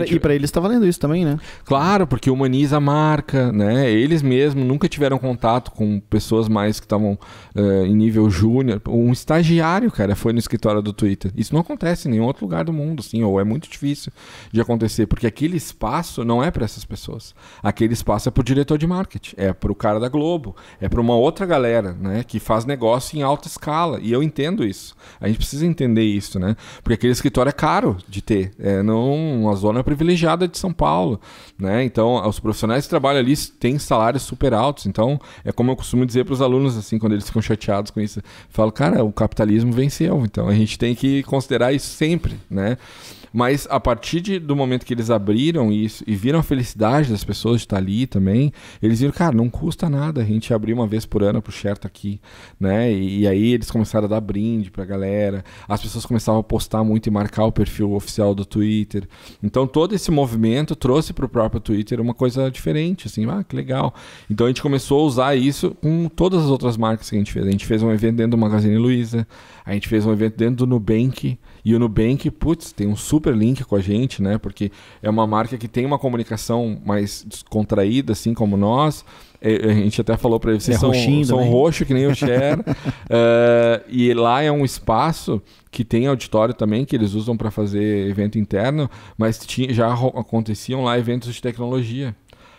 E para eles tá valendo isso também, né? Claro, porque humaniza a marca, né? Eles mesmos nunca tiveram contato com pessoas mais que estavam em nível júnior. Um estagiário, cara, foi no escritório do Twitter. Isso não acontece em nenhum outro lugar do mundo, assim, ou é muito difícil de acontecer, porque aquele espaço não é para essas pessoas. Aquele espaço é para o diretor de marketing, é para o cara da Globo, é para uma outra galera, né, que faz negócio em alta escala. E eu entendo isso. A gente precisa entender isso, né? Porque aquele escritório é caro de ter. Uma zona privilegiada de São Paulo, né? Então, os profissionais que trabalham ali têm salários super altos. Então, é como eu costumo dizer para os alunos, assim, quando eles ficam chateados com isso. Eu falo, cara, o capitalismo venceu. Então, a gente tem que considerar isso sempre, né? Mas a partir do momento que eles abriram isso e viram a felicidade das pessoas de estar ali também, eles viram, cara, não custa nada a gente abrir uma vez por ano pro Share tá aqui, né? E aí eles começaram a dar brinde pra galera, as pessoas começavam a postar muito e marcar o perfil oficial do Twitter. Então todo esse movimento trouxe pro próprio Twitter uma coisa diferente, assim, que legal. Então a gente começou a usar isso com todas as outras marcas que a gente fez. A gente fez um evento dentro do Magazine Luiza, a gente fez um evento dentro do Nubank, e o Nubank, putz, tem um super link com a gente, né? Porque é uma marca que tem uma comunicação mais descontraída, assim como nós. A gente até falou para eles, vocês são roxo que nem o Share. E lá é um espaço que tem auditório também, que eles usam para fazer evento interno, mas já aconteciam lá eventos de tecnologia.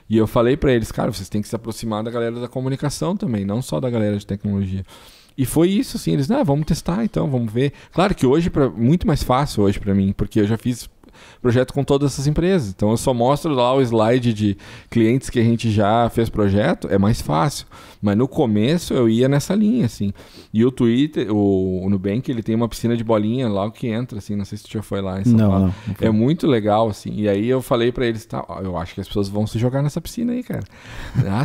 E eu falei para eles, cara, vocês têm que se aproximar da galera da comunicação também, não só da galera de tecnologia. E foi isso, assim, eles, vamos testar então, vamos ver. Claro que hoje, muito mais fácil hoje para mim, porque eu já fiz projeto com todas essas empresas. Então eu só mostro lá o slide de clientes que a gente já fez projeto, é mais fácil. Mas no começo eu ia nessa linha, assim. E o Twitter, o Nubank, ele tem uma piscina de bolinha lá que entra, assim, não sei se tu já foi lá em São Paulo. Não é muito legal, assim. E aí eu falei pra eles, eu acho que as pessoas vão se jogar nessa piscina aí, cara.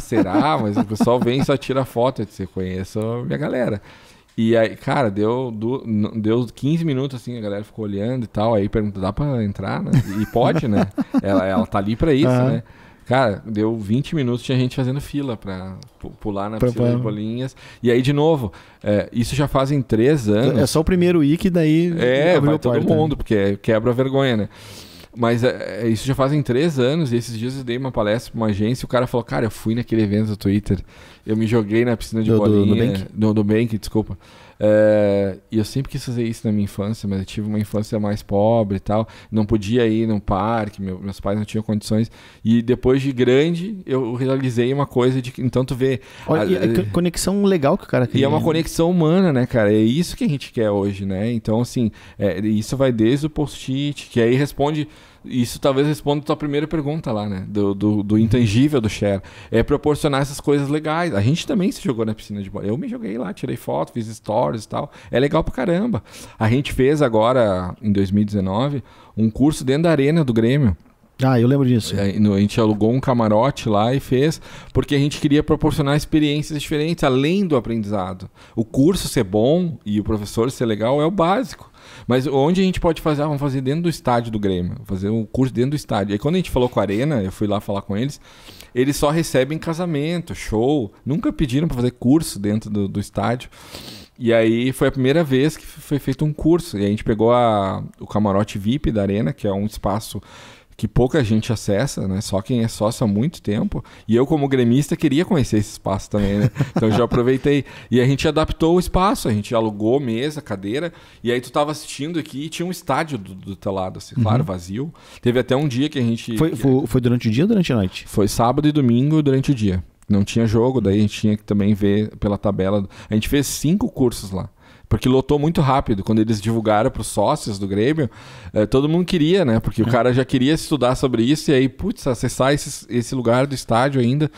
Será? Mas o pessoal vem e só tira foto, eu disse, conheço a minha galera. E aí, cara, deu 15 minutos, assim, a galera ficou olhando e tal, aí perguntou, dá pra entrar, né? E pode, né? Ela tá ali pra isso, né? Cara, deu 20 minutos, tinha gente fazendo fila pra pular na piscina de bolinhas. E aí, de novo, isso já fazem 3 anos. É só o primeiro que daí vai todo mundo, porque quebra a vergonha, né? Mas isso já fazem 3 anos, e esses dias eu dei uma palestra pra uma agência e o cara falou, cara, eu fui naquele evento do Twitter, eu me joguei na piscina de bolinha... Do Nubank, desculpa. E eu sempre quis fazer isso na minha infância, mas eu tive uma infância mais pobre e tal, não podia ir no parque, meus pais não tinham condições, e depois de grande eu realizei uma coisa de, então tu vê... Olha, conexão legal que o cara cria. E é uma conexão humana, né, cara? É isso que a gente quer hoje, né? Então, assim, isso vai desde o post-it, que aí responde... Isso talvez responda a tua primeira pergunta lá, né? Do intangível do Share. É proporcionar essas coisas legais. A gente também se jogou na piscina de bola. Eu me joguei lá, tirei foto, fiz stories e tal. É legal pra caramba. A gente fez agora, em 2019, um curso dentro da arena do Grêmio. Eu lembro disso. A gente alugou um camarote lá e fez, porque a gente queria proporcionar experiências diferentes, além do aprendizado. O curso ser bom e o professor ser legal é o básico. Mas onde a gente pode fazer? Vamos fazer dentro do estádio do Grêmio. Fazer um curso dentro do estádio. Aí quando a gente falou com a Arena, eu fui lá falar com eles, eles só recebem casamento, show. Nunca pediram para fazer curso dentro do estádio. E aí foi a primeira vez que foi feito um curso. E a gente pegou o camarote VIP da Arena, que é um espaço que pouca gente acessa, né? Só quem é sócio há muito tempo. E eu, como gremista, queria conhecer esse espaço também, né? Então já aproveitei. E a gente adaptou o espaço, a gente alugou mesa, cadeira, e aí tu tava assistindo aqui e tinha um estádio do teu lado, assim, claro, vazio. Teve até um dia que a gente... Foi durante o dia ou durante a noite? Foi sábado e domingo durante o dia. Não tinha jogo, daí a gente tinha que também ver pela tabela. A gente fez 5 cursos lá. Porque lotou muito rápido. Quando eles divulgaram para os sócios do Grêmio, todo mundo queria, né? Porque o cara já queria estudar sobre isso e aí, putz, acessar esse lugar do estádio ainda.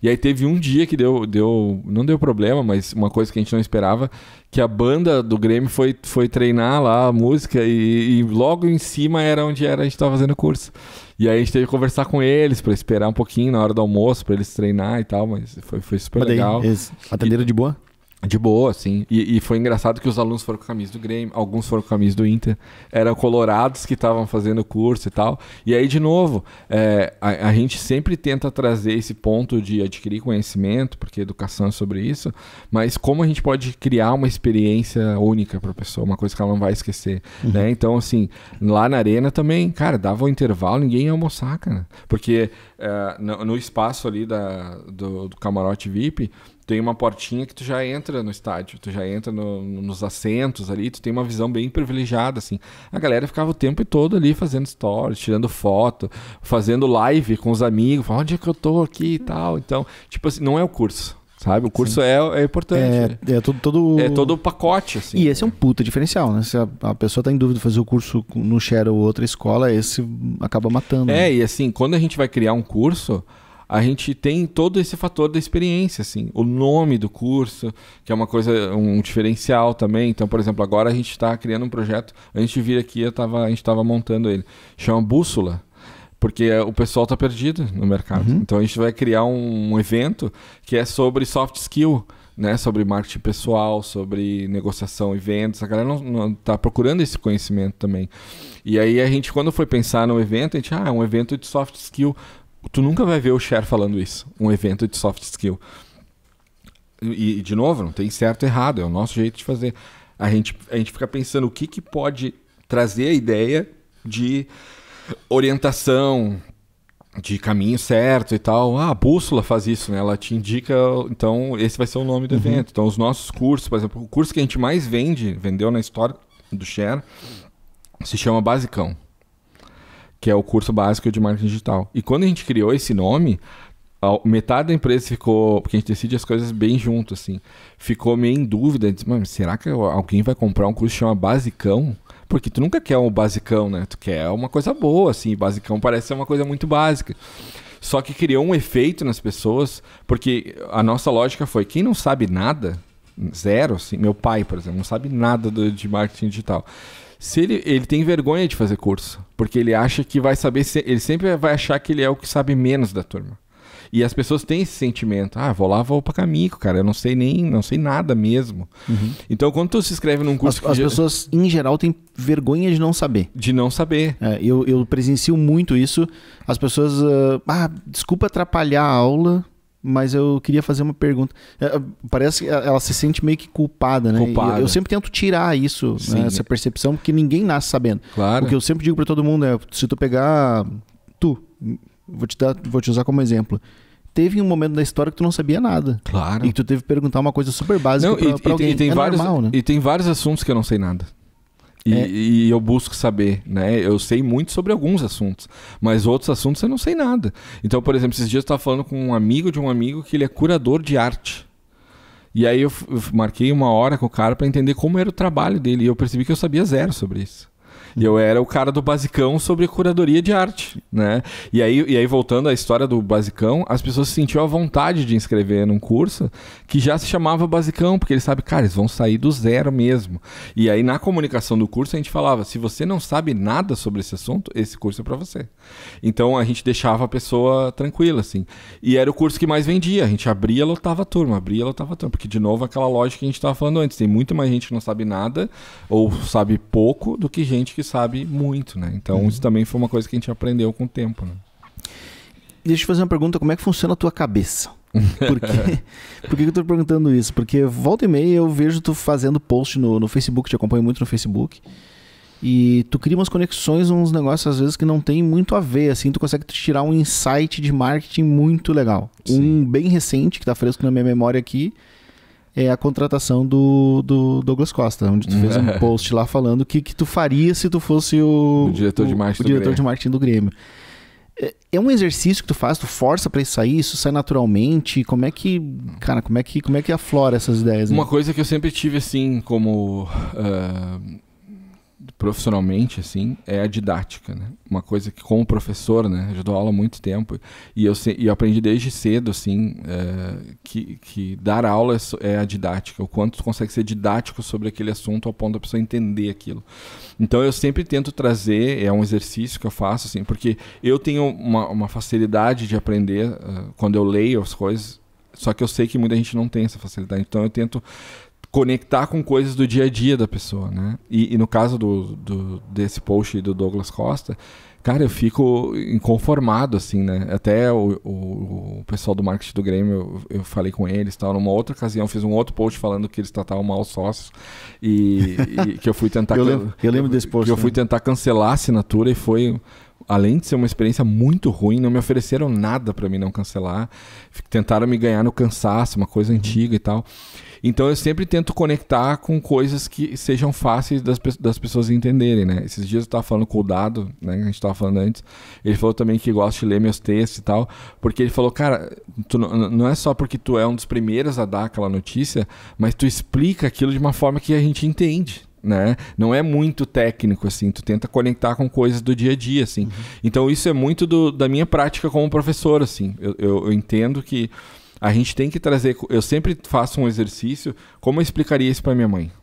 E aí teve um dia que não deu problema, mas uma coisa que a gente não esperava, que a banda do Grêmio foi treinar lá a música e logo em cima era onde a gente estava fazendo o curso. E aí a gente teve que conversar com eles para esperar um pouquinho na hora do almoço para eles treinar e tal, mas foi super legal. Eles atenderam de boa? De boa, sim. E foi engraçado que os alunos foram com a camisa do Grêmio, alguns foram com a camisa do Inter, eram colorados que estavam fazendo o curso e tal. E aí, de novo, a gente sempre tenta trazer esse ponto de adquirir conhecimento, porque educação é sobre isso, mas como a gente pode criar uma experiência única para a pessoa, uma coisa que ela não vai esquecer, né? Então, assim, lá na arena também, cara, dava um intervalo, ninguém ia almoçar, cara. Porque no espaço ali do camarote VIP, tem uma portinha que tu já entra no estádio, tu já entra nos assentos ali, tu tem uma visão bem privilegiada, assim. A galera ficava o tempo todo ali fazendo stories, tirando foto, fazendo live com os amigos, falando onde é que eu tô aqui e tal. Então, tipo assim, não é o curso, sabe? O curso é importante. É todo o pacote, assim. E esse é um puta diferencial, né? Se a pessoa tá em dúvida de fazer o curso no Share ou outra escola, esse acaba matando. Né? E assim, quando a gente vai criar um curso, a gente tem todo esse fator da experiência, assim. O nome do curso, que é uma coisa, um diferencial também. Então, por exemplo, agora a gente está criando um projeto. Antes de vir aqui, a gente estava montando ele. Chama Bússola, porque o pessoal está perdido no mercado. Então, a gente vai criar um evento que é sobre soft skill, né? Sobre marketing pessoal, sobre negociação e vendas. A galera não está procurando esse conhecimento também. E aí, a gente, quando foi pensar no evento, a gente, é um evento de soft skill. Tu nunca vai ver o Share falando isso, um evento de soft skill. E de novo, não tem certo e errado, é o nosso jeito de fazer. A gente fica pensando o que pode trazer a ideia de orientação, de caminho certo e tal. A Bússola faz isso, né? Ela te indica, então esse vai ser o nome do evento. Então os nossos cursos, por exemplo, o curso que a gente mais vendeu na história do Share, se chama Basicão, que é o curso básico de marketing digital. E quando a gente criou esse nome, metade da empresa ficou, porque a gente decide as coisas bem junto, assim, ficou meio em dúvida, disse, mas será que alguém vai comprar um curso que chama Basicão? Porque tu nunca quer um basicão, né? Tu quer uma coisa boa, assim, basicão parece ser uma coisa muito básica. Só que criou um efeito nas pessoas, porque a nossa lógica foi, quem não sabe nada, zero, assim, meu pai, por exemplo, não sabe nada de marketing digital. Se ele tem vergonha de fazer curso, porque ele acha que vai saber, ele sempre vai achar que ele é o que sabe menos da turma. E as pessoas têm esse sentimento, vou pra caminho, cara, eu não sei nada mesmo. Então, quando tu se inscreve num curso... As pessoas, em geral, têm vergonha de não saber. De não saber. Eu presencio muito isso. As pessoas, desculpa atrapalhar a aula, mas eu queria fazer uma pergunta. Parece que ela se sente meio que culpada, né? Eu sempre tento tirar isso, né, essa percepção, porque ninguém nasce sabendo. Claro. O que eu sempre digo pra todo mundo é, se tu pegar... Vou te usar como exemplo. Teve um momento da história que tu não sabia nada. Claro. E que tu teve que perguntar uma coisa super básica pra alguém. Normal, né? E tem vários assuntos que eu não sei nada. E eu busco saber, né? Eu sei muito sobre alguns assuntos, mas outros assuntos eu não sei nada. Então, por exemplo, esses dias eu estava falando com um amigo de um amigo que ele é curador de arte. E aí eu marquei uma hora com o cara para entender como era o trabalho dele. E eu percebi que eu sabia zero sobre isso. E eu era o cara do Basicão sobre curadoria de arte, né? E aí, voltando à história do Basicão, as pessoas se sentiam à vontade de inscrever num curso que já se chamava Basicão, porque eles sabem, cara, eles vão sair do zero mesmo. E aí, na comunicação do curso, a gente falava, se você não sabe nada sobre esse assunto, esse curso é para você. Então, a gente deixava a pessoa tranquila, assim. E era o curso que mais vendia. A gente abria, lotava a turma, porque, de novo, aquela lógica que a gente estava falando antes. Tem muito mais gente que não sabe nada ou sabe pouco do que gente que sabe muito, né? Então, isso também foi uma coisa que a gente aprendeu com o tempo, né? Deixa eu te fazer uma pergunta, como é que funciona a tua cabeça? Por que eu tô perguntando isso? Porque volta e meia eu vejo tu fazendo post no Facebook, te acompanho muito no Facebook, e tu cria umas conexões, uns negócios às vezes que não tem muito a ver, assim, tu consegue tirar um insight de marketing muito legal. Sim. Um bem recente, que tá fresco na minha memória aqui, é a contratação do Douglas Costa, onde tu fez um post lá falando o que tu faria se tu fosse o diretor de marketing do Grêmio. É um exercício que tu faz, tu força pra isso sair, isso sai naturalmente? Como é que, cara, como é que aflora essas ideias? Uma coisa que eu sempre tive, assim, como profissionalmente, assim, é a didática, né? Uma coisa que, como professor, né, eu dou aula há muito tempo e eu aprendi desde cedo, assim, que dar aula é a didática, o quanto tu consegue ser didático sobre aquele assunto ao ponto da pessoa entender aquilo. Então eu sempre tento trazer, é um exercício que eu faço, assim, porque eu tenho uma facilidade de aprender quando eu leio as coisas, só que eu sei que muita gente não tem essa facilidade, então eu tento conectar com coisas do dia a dia da pessoa, né? E no caso desse post do Douglas Costa, cara, eu fico inconformado, assim, né? Até o pessoal do marketing do Grêmio, eu falei com eles, tal. Numa outra ocasião, fiz um outro post falando que eles tratavam mal os sócios e que eu fui tentar... eu lembro desse post. Que eu fui tentar cancelar a assinatura e foi... Além de ser uma experiência muito ruim, não me ofereceram nada para mim não cancelar. Tentaram me ganhar no cansaço, uma coisa antiga e tal. Então eu sempre tento conectar com coisas que sejam fáceis das pessoas entenderem, né? Esses dias eu estava falando com o Dado, né? Que a gente estava falando antes. Ele falou também que gosta de ler meus textos e tal. Porque ele falou, cara, não é só porque tu é um dos primeiros a dar aquela notícia, mas tu explica aquilo de uma forma que a gente entende. Né? Não é muito técnico, assim, tu tenta conectar com coisas do dia a dia, assim. Então isso é muito da minha prática como professor, assim. Eu entendo que a gente tem que trazer... Eu sempre faço um exercício, como eu explicaria isso para minha mãe?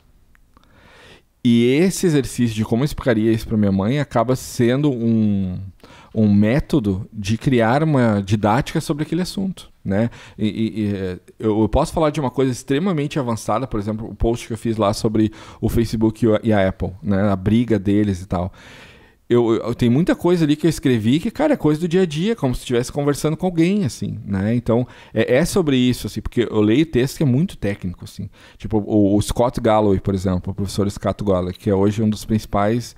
E esse exercício de como eu explicaria isso para minha mãe acaba sendo um método de criar uma didática sobre aquele assunto, né? Eu posso falar de uma coisa extremamente avançada, por exemplo, o post que eu fiz lá sobre o Facebook e a Apple, né? A briga deles e tal. Eu tenho muita coisa ali que eu escrevi que, cara, é coisa do dia a dia, como se estivesse conversando com alguém, assim, né? Então, é sobre isso, assim, porque eu leio texto que é muito técnico, assim. Tipo, o Scott Galloway, por exemplo, o professor Scott Galloway, que é hoje um dos principais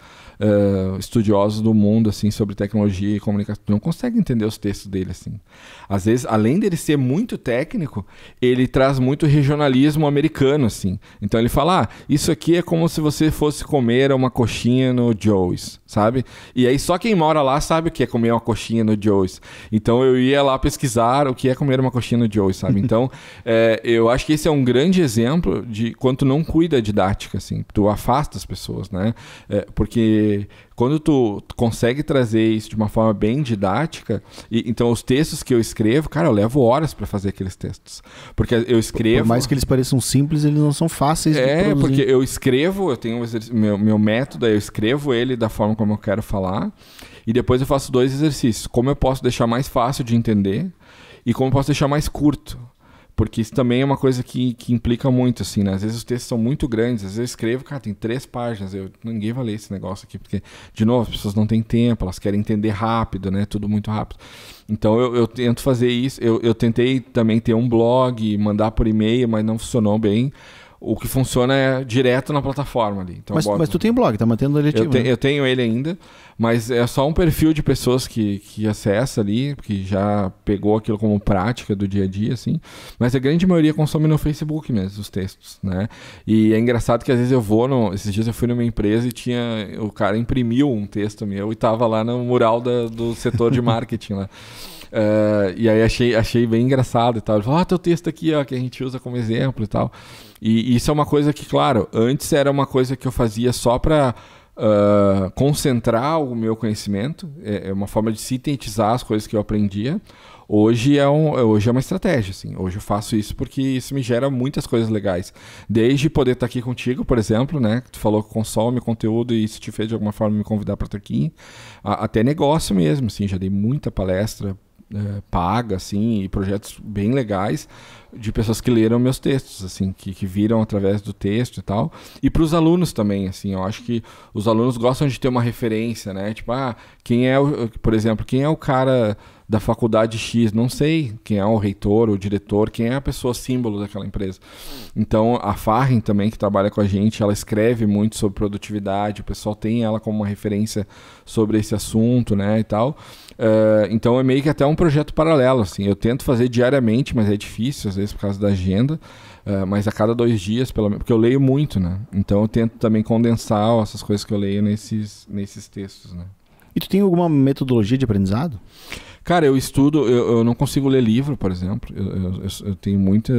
estudiosos do mundo, assim, sobre tecnologia e comunicação. Tu não consegue entender os textos dele, assim. Às vezes, além dele ser muito técnico, ele traz muito regionalismo americano, assim. Então, ele fala, isso aqui é como se você fosse comer uma coxinha no Joe's, sabe? E aí só quem mora lá sabe o que é comer uma coxinha no Joe's. Então eu ia lá pesquisar o que é comer uma coxinha no Joe's, sabe? Então eu acho que esse é um grande exemplo de quando tu não cuida da didática, assim. Tu afasta as pessoas, né? Porque quando tu consegue trazer isso de uma forma bem didática, então os textos que eu escrevo, cara, eu levo horas para fazer aqueles textos. Porque eu escrevo... Por mais que eles pareçam simples, eles não são fáceis de produzir. Porque eu escrevo, eu tenho meu método, eu escrevo ele da forma como eu quero falar, e depois eu faço 2 exercícios. Como eu posso deixar mais fácil de entender e como eu posso deixar mais curto. Porque isso também é uma coisa que implica muito, assim, né? Às vezes os textos são muito grandes, às vezes eu escrevo, cara, tem 3 páginas, ninguém vai ler esse negócio aqui, porque, de novo, as pessoas não têm tempo, elas querem entender rápido, né? Tudo muito rápido. Então eu tento fazer isso, eu tentei também ter um blog, mandar por e-mail, mas não funcionou bem. O que funciona é direto na plataforma ali. Então, mas tu tem blog, tá mantendo ele ativo, eu tenho ele ainda, mas é só um perfil de pessoas que acessa ali, que já pegou aquilo como prática do dia a dia, assim. Mas a grande maioria consome no Facebook mesmo, os textos, né? E é engraçado que às vezes esses dias eu fui numa empresa e o cara imprimiu um texto meu e tava lá no mural do setor de marketing lá. E aí achei bem engraçado e tal. Ele falou, teu texto aqui, ó, que a gente usa como exemplo e tal. E isso é uma coisa que, claro, antes era uma coisa que eu fazia só para concentrar o meu conhecimento, é uma forma de sintetizar as coisas que eu aprendia. Hoje é uma estratégia, assim. Hoje eu faço isso porque isso me gera muitas coisas legais. Desde poder estar aqui contigo, por exemplo, né? Tu falou que consome conteúdo e isso te fez de alguma forma me convidar para estar aqui. Até negócio mesmo, assim. Já dei muita palestra paga, assim, e projetos bem legais de pessoas que leram meus textos, assim, que viram através do texto e tal. E para os alunos também, assim, eu acho que os alunos gostam de ter uma referência, né? Tipo, por exemplo, quem é o cara da faculdade X? Não sei quem é o reitor, o diretor, quem é a pessoa símbolo daquela empresa. Então, a Farren também, que trabalha com a gente, ela escreve muito sobre produtividade, o pessoal tem ela como uma referência sobre esse assunto, né, e tal. Então, é meio que até um projeto paralelo, assim. Eu tento fazer diariamente, mas é difícil, às vezes, por causa da agenda. Mas a cada 2 dias, pelo menos, porque eu leio muito, né? Então, eu tento também condensar essas coisas que eu leio nesses textos, né? E tu tem alguma metodologia de aprendizado? Cara, eu estudo, eu não consigo ler livro, por exemplo. Eu tenho muita.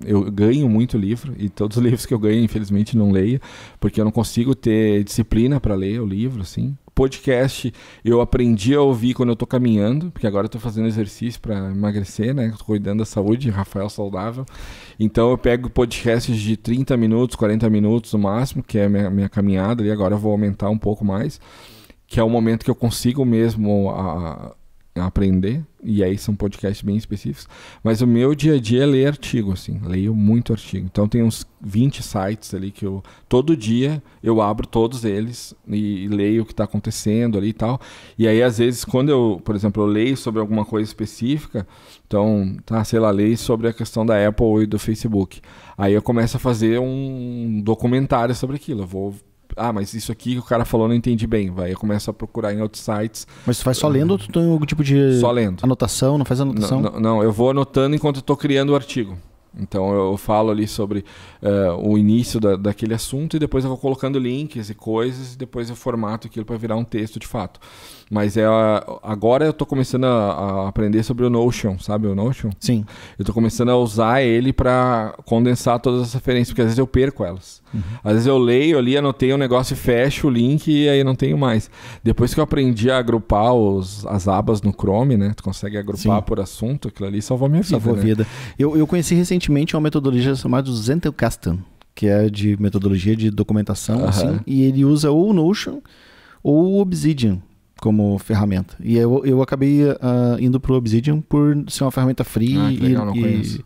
Eu ganho muito livro, e todos os livros que eu ganho, infelizmente, não leio, porque eu não consigo ter disciplina para ler o livro, assim. Podcast, eu aprendi a ouvir quando eu tô caminhando, porque agora eu tô fazendo exercício para emagrecer, né? Tô cuidando da saúde, Rafael Saudável. Então eu pego podcasts de 30 minutos, 40 minutos no máximo, que é a minha caminhada, e agora eu vou aumentar um pouco mais, que é o momento que eu consigo mesmo aprender, e aí são podcasts bem específicos, mas o meu dia a dia é ler artigo, assim, leio muito artigo, então tem uns 20 sites ali que todo dia eu abro todos eles e leio o que está acontecendo ali e tal, e aí às vezes quando eu, por exemplo, eu leio sobre alguma coisa específica, então, sei lá, leio sobre a questão da Apple e do Facebook, aí eu começo a fazer um documentário sobre aquilo, eu vou mas isso aqui que o cara falou não entendi bem. Vai, eu começo a procurar em outros sites. Mas tu faz só lendo ou tu tem algum tipo de só lendo. Anotação? Não faz anotação? Não, eu vou anotando enquanto eu tô criando o artigo. Então eu falo ali sobre o início daquele assunto e depois eu vou colocando links e coisas e depois eu formato aquilo para virar um texto de fato. Mas agora eu estou começando a aprender sobre o Notion, sabe o Notion? Sim. Eu estou começando a usar ele para condensar todas as referências, porque às vezes eu perco elas. Uhum. Às vezes eu leio ali, anotei um negócio e fecho o link e aí não tenho mais. Depois que eu aprendi a agrupar as abas no Chrome, né? Tu consegue agrupar por assunto, aquilo ali salvou minha vida. Salvou a vida. Eu conheci recentemente uma metodologia chamada Zentelkasten, que é de metodologia de documentação, assim, e ele usa ou o Notion ou o Obsidian como ferramenta. E eu acabei indo pro Obsidian por ser uma ferramenta free e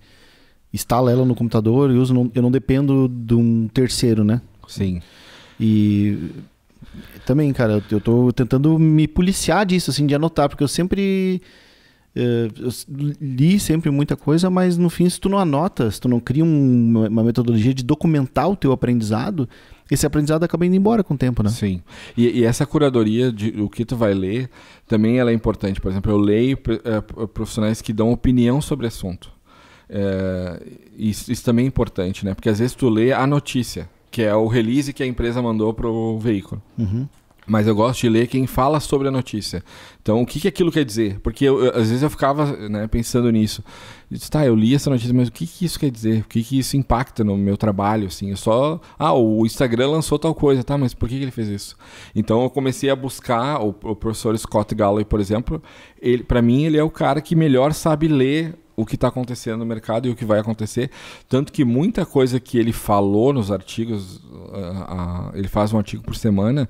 instala ela no computador e uso. Eu não dependo de um terceiro, né? Sim. E também, cara, eu tô tentando me policiar disso, assim, de anotar, porque eu sempre... Eu li sempre muita coisa, mas no fim, se tu não anota, se tu não cria uma metodologia de documentar o teu aprendizado, esse aprendizado acaba indo embora com o tempo, né? Sim. E essa curadoria o que tu vai ler, também ela é importante. Por exemplo, eu leio profissionais que dão opinião sobre assunto. Isso também é importante, né? Porque às vezes tu lê a notícia, que é o release que a empresa mandou pro veículo. Uhum. Mas eu gosto de ler quem fala sobre a notícia. Então, o que aquilo quer dizer? Porque às vezes eu ficava, né, pensando nisso. Eu li essa notícia, mas o que isso quer dizer? O que isso impacta no meu trabalho? Assim? O Instagram lançou tal coisa, mas por que ele fez isso? Então, eu comecei a buscar o professor Scott Galloway, por exemplo. Para mim, ele é o cara que melhor sabe ler o que está acontecendo no mercado e o que vai acontecer. Tanto que muita coisa que ele falou nos artigos, ele faz um artigo por semana,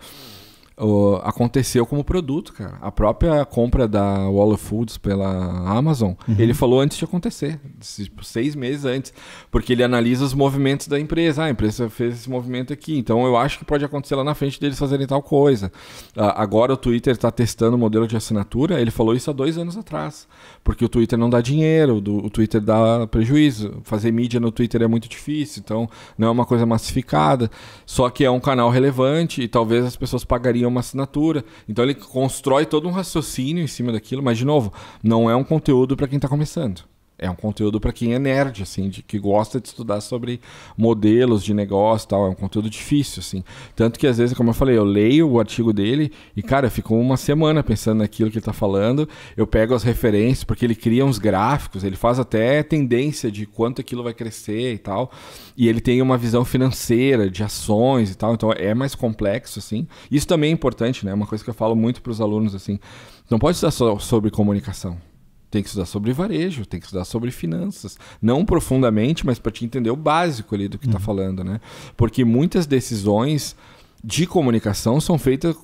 aconteceu como produto, cara. A própria compra da Wall of Foods pela Amazon, ele falou antes de acontecer, 6 meses antes, porque ele analisa os movimentos da empresa. A empresa fez esse movimento aqui, então eu acho que pode acontecer lá na frente deles fazerem tal coisa. Agora o Twitter está testando o modelo de assinatura, ele falou isso há 2 anos atrás, porque o Twitter não dá dinheiro, o Twitter dá prejuízo, fazer mídia no Twitter é muito difícil, então não é uma coisa massificada, só que é um canal relevante e talvez as pessoas pagariam uma assinatura. Então ele constrói todo um raciocínio em cima daquilo, mas de novo, não é um conteúdo para quem está começando. É um conteúdo para quem é nerd, assim, que gosta de estudar sobre modelos de negócio e tal. É um conteúdo difícil, assim. Tanto que às vezes, como eu falei, eu leio o artigo dele e, cara, eu fico uma semana pensando naquilo que ele está falando. Eu pego as referências, porque ele cria uns gráficos, ele faz até tendência de quanto aquilo vai crescer e tal. E ele tem uma visão financeira de ações e tal, então é mais complexo, assim. Isso também é importante, né? Uma coisa que eu falo muito para os alunos, assim. Não pode estudar só sobre comunicação. Tem que estudar sobre varejo, tem que estudar sobre finanças. Não profundamente, mas para te entender o básico ali do que está falando, né? Porque muitas decisões de comunicação são feitas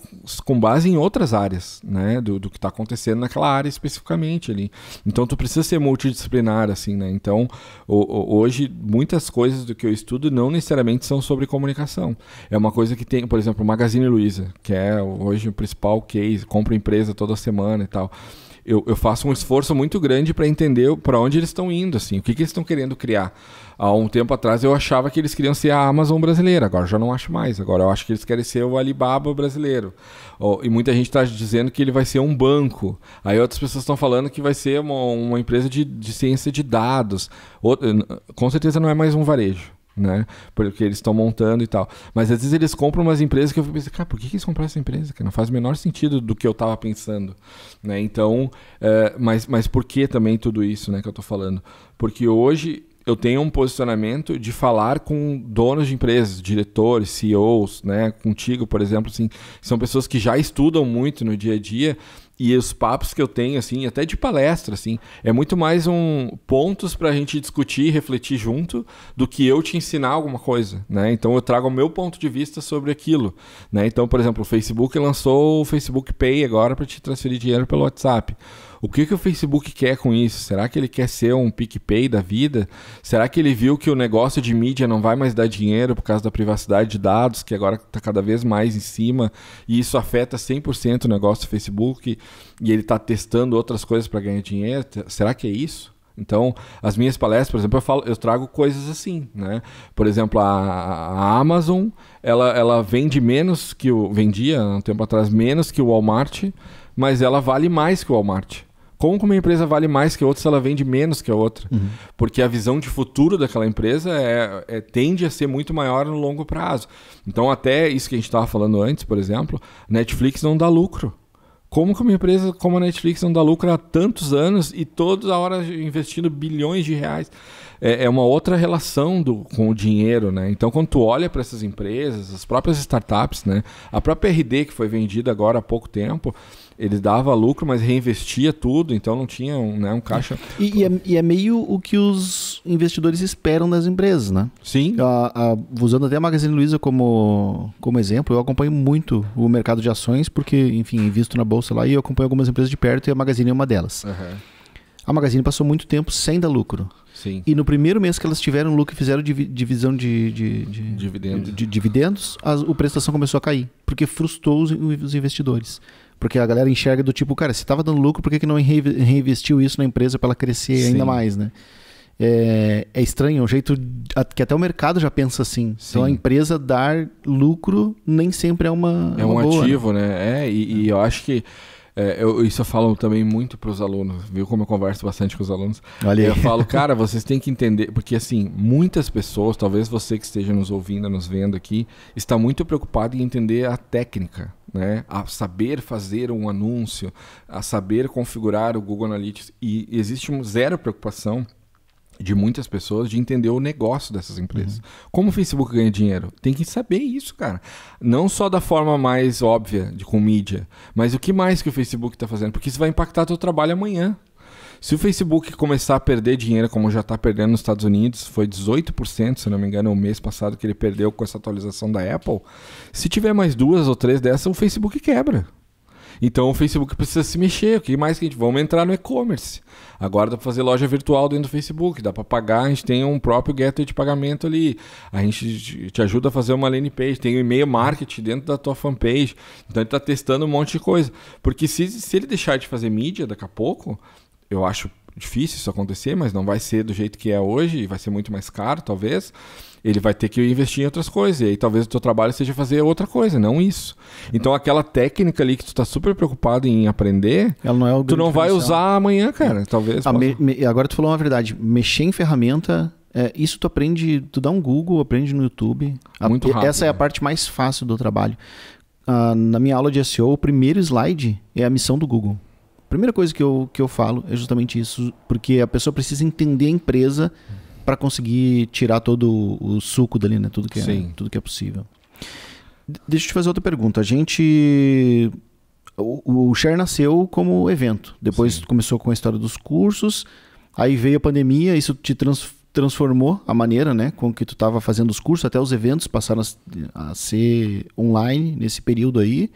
com base em outras áreas, né? Do que está acontecendo naquela área especificamente ali. Então, tu precisa ser multidisciplinar, assim, né? Então, hoje, muitas coisas do que eu estudo não necessariamente são sobre comunicação. É uma coisa que tem, por exemplo, o Magazine Luiza, que é hoje o principal case, compra empresa toda semana e tal. Eu faço um esforço muito grande para entender para onde eles estão indo, assim, o que eles estão querendo criar. Há um tempo atrás eu achava que eles queriam ser a Amazon brasileira, agora já não acho mais. Agora eu acho que eles querem ser o Alibaba brasileiro. E muita gente está dizendo que ele vai ser um banco. Aí outras pessoas estão falando que vai ser uma empresa de ciência de dados. Com certeza não é mais um varejo. né? Porque eles estão montando e tal. Mas às vezes eles compram umas empresas que eu fico pensando, cara, por que eles compraram essa empresa? Que não faz o menor sentido do que eu estava pensando, né? Então, mas por que também tudo isso, né, que eu estou falando? Porque hoje eu tenho um posicionamento de falar com donos de empresas, diretores, CEOs, né? Contigo, por exemplo, assim, são pessoas que já estudam muito no dia a dia. E os papos que eu tenho, assim, até de palestra, assim, é muito mais pontos para a gente discutir e refletir junto do que eu te ensinar alguma coisa, né? Então eu trago o meu ponto de vista sobre aquilo, né? Então, por exemplo, o Facebook lançou o Facebook Pay agora para te transferir dinheiro pelo WhatsApp. O que o Facebook quer com isso? Será que ele quer ser um PicPay da vida? Será que ele viu que o negócio de mídia não vai mais dar dinheiro por causa da privacidade de dados, que agora está cada vez mais em cima, e isso afeta 100% o negócio do Facebook, e ele está testando outras coisas para ganhar dinheiro? Será que é isso? Então, as minhas palestras, por exemplo, eu trago coisas assim, né? Por exemplo, a Amazon, ela vende menos que vendia, um tempo atrás, menos que o Walmart, mas ela vale mais que o Walmart. Como que uma empresa vale mais que a outra se ela vende menos que a outra? Uhum. Porque a visão de futuro daquela empresa tende a ser muito maior no longo prazo. Então, até isso que a gente estava falando antes, por exemplo, Netflix não dá lucro. Como que uma empresa como a Netflix não dá lucro há tantos anos e toda hora investindo bilhões de reais? É uma outra relação com o dinheiro, né? Então, quando tu olha para essas empresas, as próprias startups, né? A própria RD, que foi vendida agora há pouco tempo, eles davam lucro, mas reinvestia tudo, então não tinha um caixa... E é meio o que os investidores esperam das empresas, né? Sim. Usando até a Magazine Luiza como exemplo, eu acompanho muito o mercado de ações, porque, enfim, invisto na bolsa lá e eu acompanho algumas empresas de perto e a Magazine é uma delas. Uhum. A Magazine passou muito tempo sem dar lucro. Sim. E no primeiro mês que elas tiveram lucro e fizeram divisão de dividendos, o preço da ação começou a cair, porque frustrou os investidores. Porque a galera enxerga do tipo, cara, se estava dando lucro, por que não reinvestiu isso na empresa para ela crescer Sim. ainda mais, né? É estranho, é um jeito que até o mercado já pensa assim. Sim. Então a empresa dar lucro nem sempre é uma boa, ativo, né? E eu acho que isso eu falo também muito para os alunos, viu como eu converso bastante com os alunos? Olha aí. Eu falo, cara, vocês têm que entender, porque assim, muitas pessoas, talvez você que esteja nos ouvindo, nos vendo aqui, está muito preocupado em entender a técnica, né? A saber fazer um anúncio, a saber configurar o Google Analytics, e existe zero preocupação de muitas pessoas de entender o negócio dessas empresas. Uhum. Como o Facebook ganha dinheiro? Tem que saber isso, cara. Não só da forma mais óbvia, com mídia, mas o que mais que o Facebook está fazendo? Porque isso vai impactar teu trabalho amanhã. Se o Facebook começar a perder dinheiro, como já está perdendo nos Estados Unidos, foi 18%, se não me engano, o mês passado que ele perdeu com essa atualização da Apple. Se tiver mais 2 ou 3 dessas, o Facebook quebra. Então o Facebook precisa se mexer. O que mais que a gente... Vamos entrar no e-commerce. Agora dá para fazer loja virtual dentro do Facebook. Dá para pagar. A gente tem um próprio gateway de pagamento ali. A gente te ajuda a fazer uma landing page. Tem o e-mail marketing dentro da tua fanpage. Então ele está testando um monte de coisa. Porque se ele deixar de fazer mídia daqui a pouco, eu acho difícil isso acontecer, mas não vai ser do jeito que é hoje. Vai ser muito mais caro, talvez. Ele vai ter que investir em outras coisas. E aí talvez o teu trabalho seja fazer outra coisa, não isso. Então aquela técnica ali que tu está super preocupado em aprender, ela não é tu não vai usar amanhã, cara. Talvez. Agora tu falou uma verdade. Mexer em ferramenta, isso tu aprende, tu dá um Google, aprende no YouTube. Muito rápido. Essa é a parte mais fácil do trabalho. Na minha aula de SEO, o primeiro slide é a missão do Google. A primeira coisa que eu falo é justamente isso, porque a pessoa precisa entender a empresa para conseguir tirar todo o suco dali, né? Tudo que é possível. Deixa eu te fazer outra pergunta. O Share nasceu como evento. Depois começou com a história dos cursos. Aí veio a pandemia. Isso te transformou a maneira, né, com que tu estava fazendo os cursos. Até os eventos passaram a ser online nesse período aí.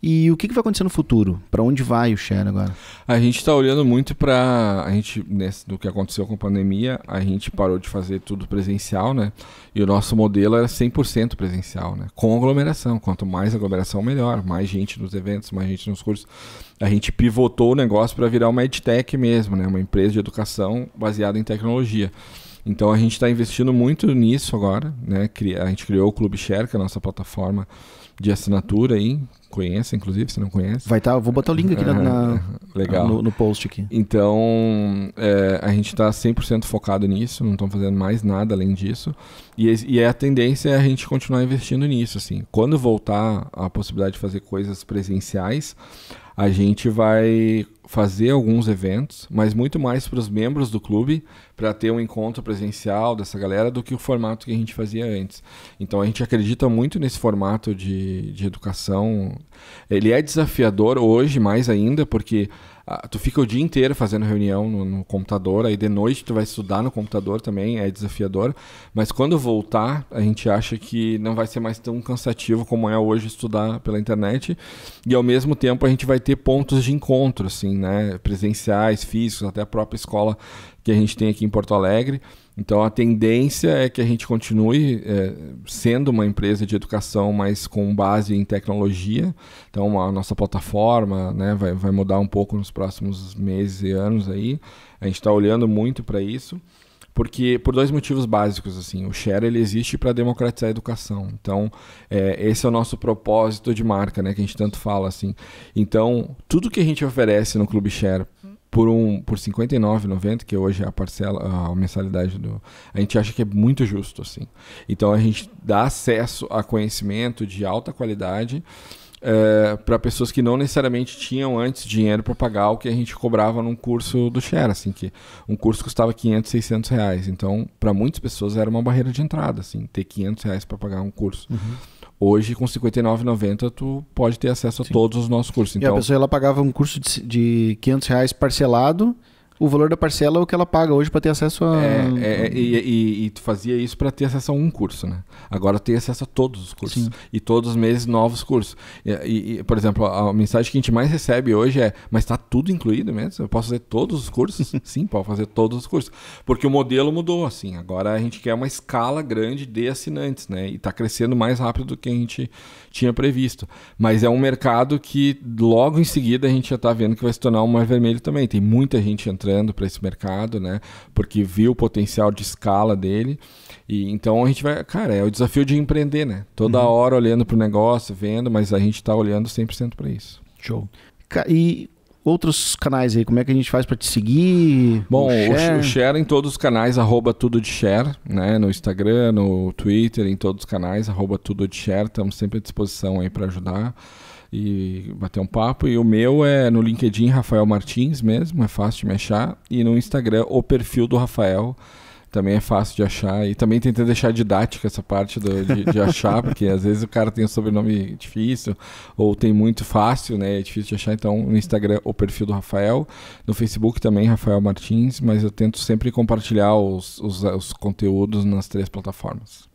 E o que vai acontecer no futuro? Para onde vai o Share agora? A gente está olhando muito para... do que aconteceu com a pandemia, a gente parou de fazer tudo presencial, né? E o nosso modelo era 100% presencial, né? Com aglomeração. Quanto mais aglomeração, melhor. Mais gente nos eventos, mais gente nos cursos. A gente pivotou o negócio para virar uma EdTech mesmo, né? Uma empresa de educação baseada em tecnologia. Então a gente está investindo muito nisso agora, né? A gente criou o Clube Share, que é a nossa plataforma de assinatura aí, conhece, inclusive, se não conhece. Vai estar, vou botar o link aqui legal. No post aqui. Então, a gente está 100% focado nisso, não estamos fazendo mais nada além disso. E a tendência é a gente continuar investindo nisso, assim. Quando voltar a possibilidade de fazer coisas presenciais, a gente vai fazer alguns eventos, mas muito mais para os membros do clube, para ter um encontro presencial dessa galera do que o formato que a gente fazia antes. Então a gente acredita muito nesse formato de educação. Ele é desafiador hoje, mais ainda, porque tu fica o dia inteiro fazendo reunião no computador, aí de noite tu vai estudar no computador também, é desafiador, mas quando voltar, a gente acha que não vai ser mais tão cansativo como é hoje estudar pela internet, e ao mesmo tempo a gente vai ter pontos de encontro, assim, né, presenciais, físicos, até a própria escola que a gente tem aqui em Porto Alegre. Então a tendência é que a gente continue sendo uma empresa de educação, mas com base em tecnologia. Então a nossa plataforma, né, vai mudar um pouco nos próximos meses e anos aí. A gente está olhando muito para isso, porque por dois motivos básicos, assim. O Share ele existe para democratizar a educação. Então esse é o nosso propósito de marca, né, que a gente tanto fala, assim. Então tudo que a gente oferece no Clube Share por R$ 59,90, que hoje é a mensalidade a gente acha que é muito justo, assim. Então a gente dá acesso a conhecimento de alta qualidade para pessoas que não necessariamente tinham antes dinheiro para pagar o que a gente cobrava num curso do Share, assim, que um curso custava R$500, R$600. Então, para muitas pessoas era uma barreira de entrada, assim, ter R$500 para pagar um curso. Hoje, com R$ 59,90, tu pode ter acesso a todos os nossos cursos. Então, e a pessoa ela pagava um curso de R$500 parcelado, o valor da parcela é o que ela paga hoje para ter acesso a... E tu fazia isso para ter acesso a um curso, né? Agora tem acesso a todos os cursos. Sim. E todos os meses novos cursos. Por exemplo, a mensagem que a gente mais recebe hoje é: mas está tudo incluído mesmo? Eu posso fazer todos os cursos? Sim, pode fazer todos os cursos. Porque o modelo mudou, assim. Agora a gente quer uma escala grande de assinantes, né? E está crescendo mais rápido do que a gente tinha previsto. Mas é um mercado que logo em seguida a gente já está vendo que vai se tornar um mar vermelho também. Tem muita gente entrando para esse mercado, né? Porque viu o potencial de escala dele. E então a gente vai... Cara, é o desafio de empreender, né? Toda hora olhando para o negócio, vendo, mas a gente está olhando 100% para isso. Show. E outros canais aí, como é que a gente faz para te seguir? Bom, o Share em todos os canais, @tudodeshare, né? No Instagram, no Twitter, em todos os canais, @tudodeshare. Estamos sempre à disposição aí para ajudar e bater um papo. E o meu é no LinkedIn, Rafael Martins mesmo, é fácil de me achar. E no Instagram, o perfil do Rafael, também é fácil de achar. E também tentei deixar didática essa parte de achar, porque às vezes o cara tem um sobrenome difícil, ou tem muito fácil, né? É difícil de achar. Então, no Instagram, o perfil do Rafael. No Facebook também, Rafael Martins, mas eu tento sempre compartilhar os conteúdos nas 3 plataformas.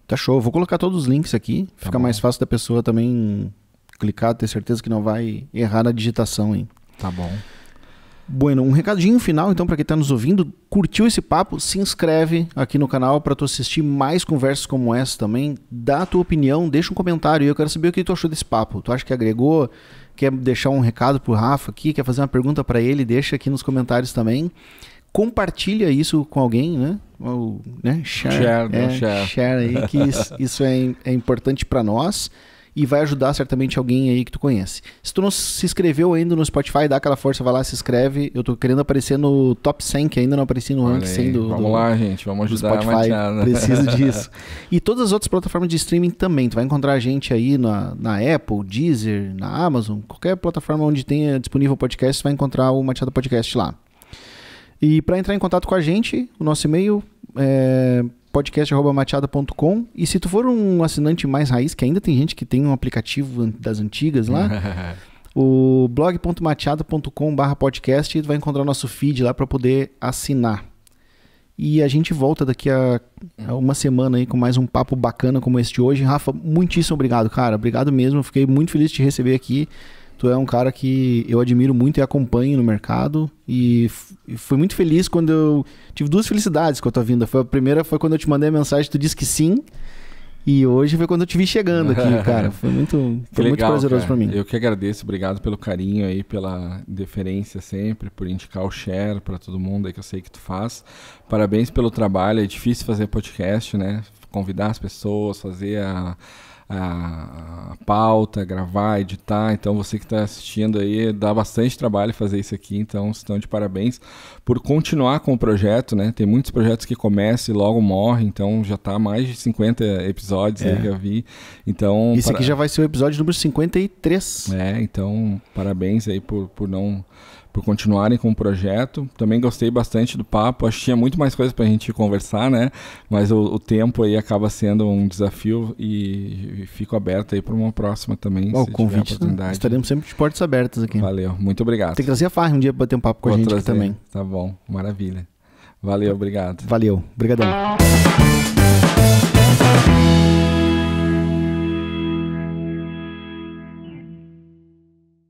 Tá show. Vou colocar todos os links aqui. Fica mais fácil da pessoa também clicar, ter certeza que não vai errar na digitação, hein? Tá bom. Bueno, um recadinho final, então, para quem está nos ouvindo, curtiu esse papo, se inscreve aqui no canal para tu assistir mais conversas como essa também, dá a tua opinião, deixa um comentário, eu quero saber o que tu achou desse papo. Tu acha que agregou? Quer deixar um recado pro Rafa aqui? Quer fazer uma pergunta para ele? Deixa aqui nos comentários também. Compartilha isso com alguém, né? Share aí, que isso é importante para nós. E vai ajudar certamente alguém aí que tu conhece. Se tu não se inscreveu ainda no Spotify, dá aquela força, vai lá, se inscreve. Eu tô querendo aparecer no top 100, que ainda não apareci no ranking 100 do Vamos lá, gente, vamos ajudar Spotify. A Matiada. Preciso disso. E todas as outras plataformas de streaming também. Tu vai encontrar a gente aí na Apple, Deezer, na Amazon, qualquer plataforma onde tenha disponível podcast, tu vai encontrar o Matiada Podcast lá. E para entrar em contato com a gente, o nosso e-mail é podcast@matiada.com. E se tu for um assinante mais raiz, que ainda tem gente que tem um aplicativo das antigas lá, o blog.matiada.com/podcast, tu vai encontrar o nosso feed lá para poder assinar. E a gente volta daqui a uma semana aí com mais um papo bacana como este de hoje. Rafa, muitíssimo obrigado, cara. Obrigado mesmo. Fiquei muito feliz de te receber aqui. Tu é um cara que eu admiro muito e acompanho no mercado. E fui muito feliz quando eu... Tive 2 felicidades com a tua vinda. A primeira foi quando eu te mandei a mensagem, tu disse que sim. E hoje foi quando eu te vi chegando aqui, cara. Foi muito prazeroso pra mim. Eu que agradeço, obrigado pelo carinho aí, pela deferência sempre, por indicar o share pra todo mundo aí que eu sei que tu faz. Parabéns pelo trabalho, é difícil fazer podcast, né? Convidar as pessoas, fazer a pauta, gravar, editar. Então você que está assistindo aí, dá bastante trabalho fazer isso aqui, então estão de parabéns por continuar com o projeto, né? Tem muitos projetos que começam e logo morrem, então já está mais de 50 episódios aí que eu vi. Então, esse aqui já vai ser o episódio número 53. Então parabéns aí por continuarem com o projeto. Também gostei bastante do papo, acho que tinha muito mais coisa pra gente conversar, né? Mas o tempo aí acaba sendo um desafio e fico aberto aí para uma próxima também, se convite, oportunidade. Estaremos sempre de portas abertas aqui. Valeu, muito obrigado. Tem que trazer a Farri um dia pra bater um papo com a gente aqui também. Tá bom, maravilha. Valeu, obrigado. Valeu, obrigadão.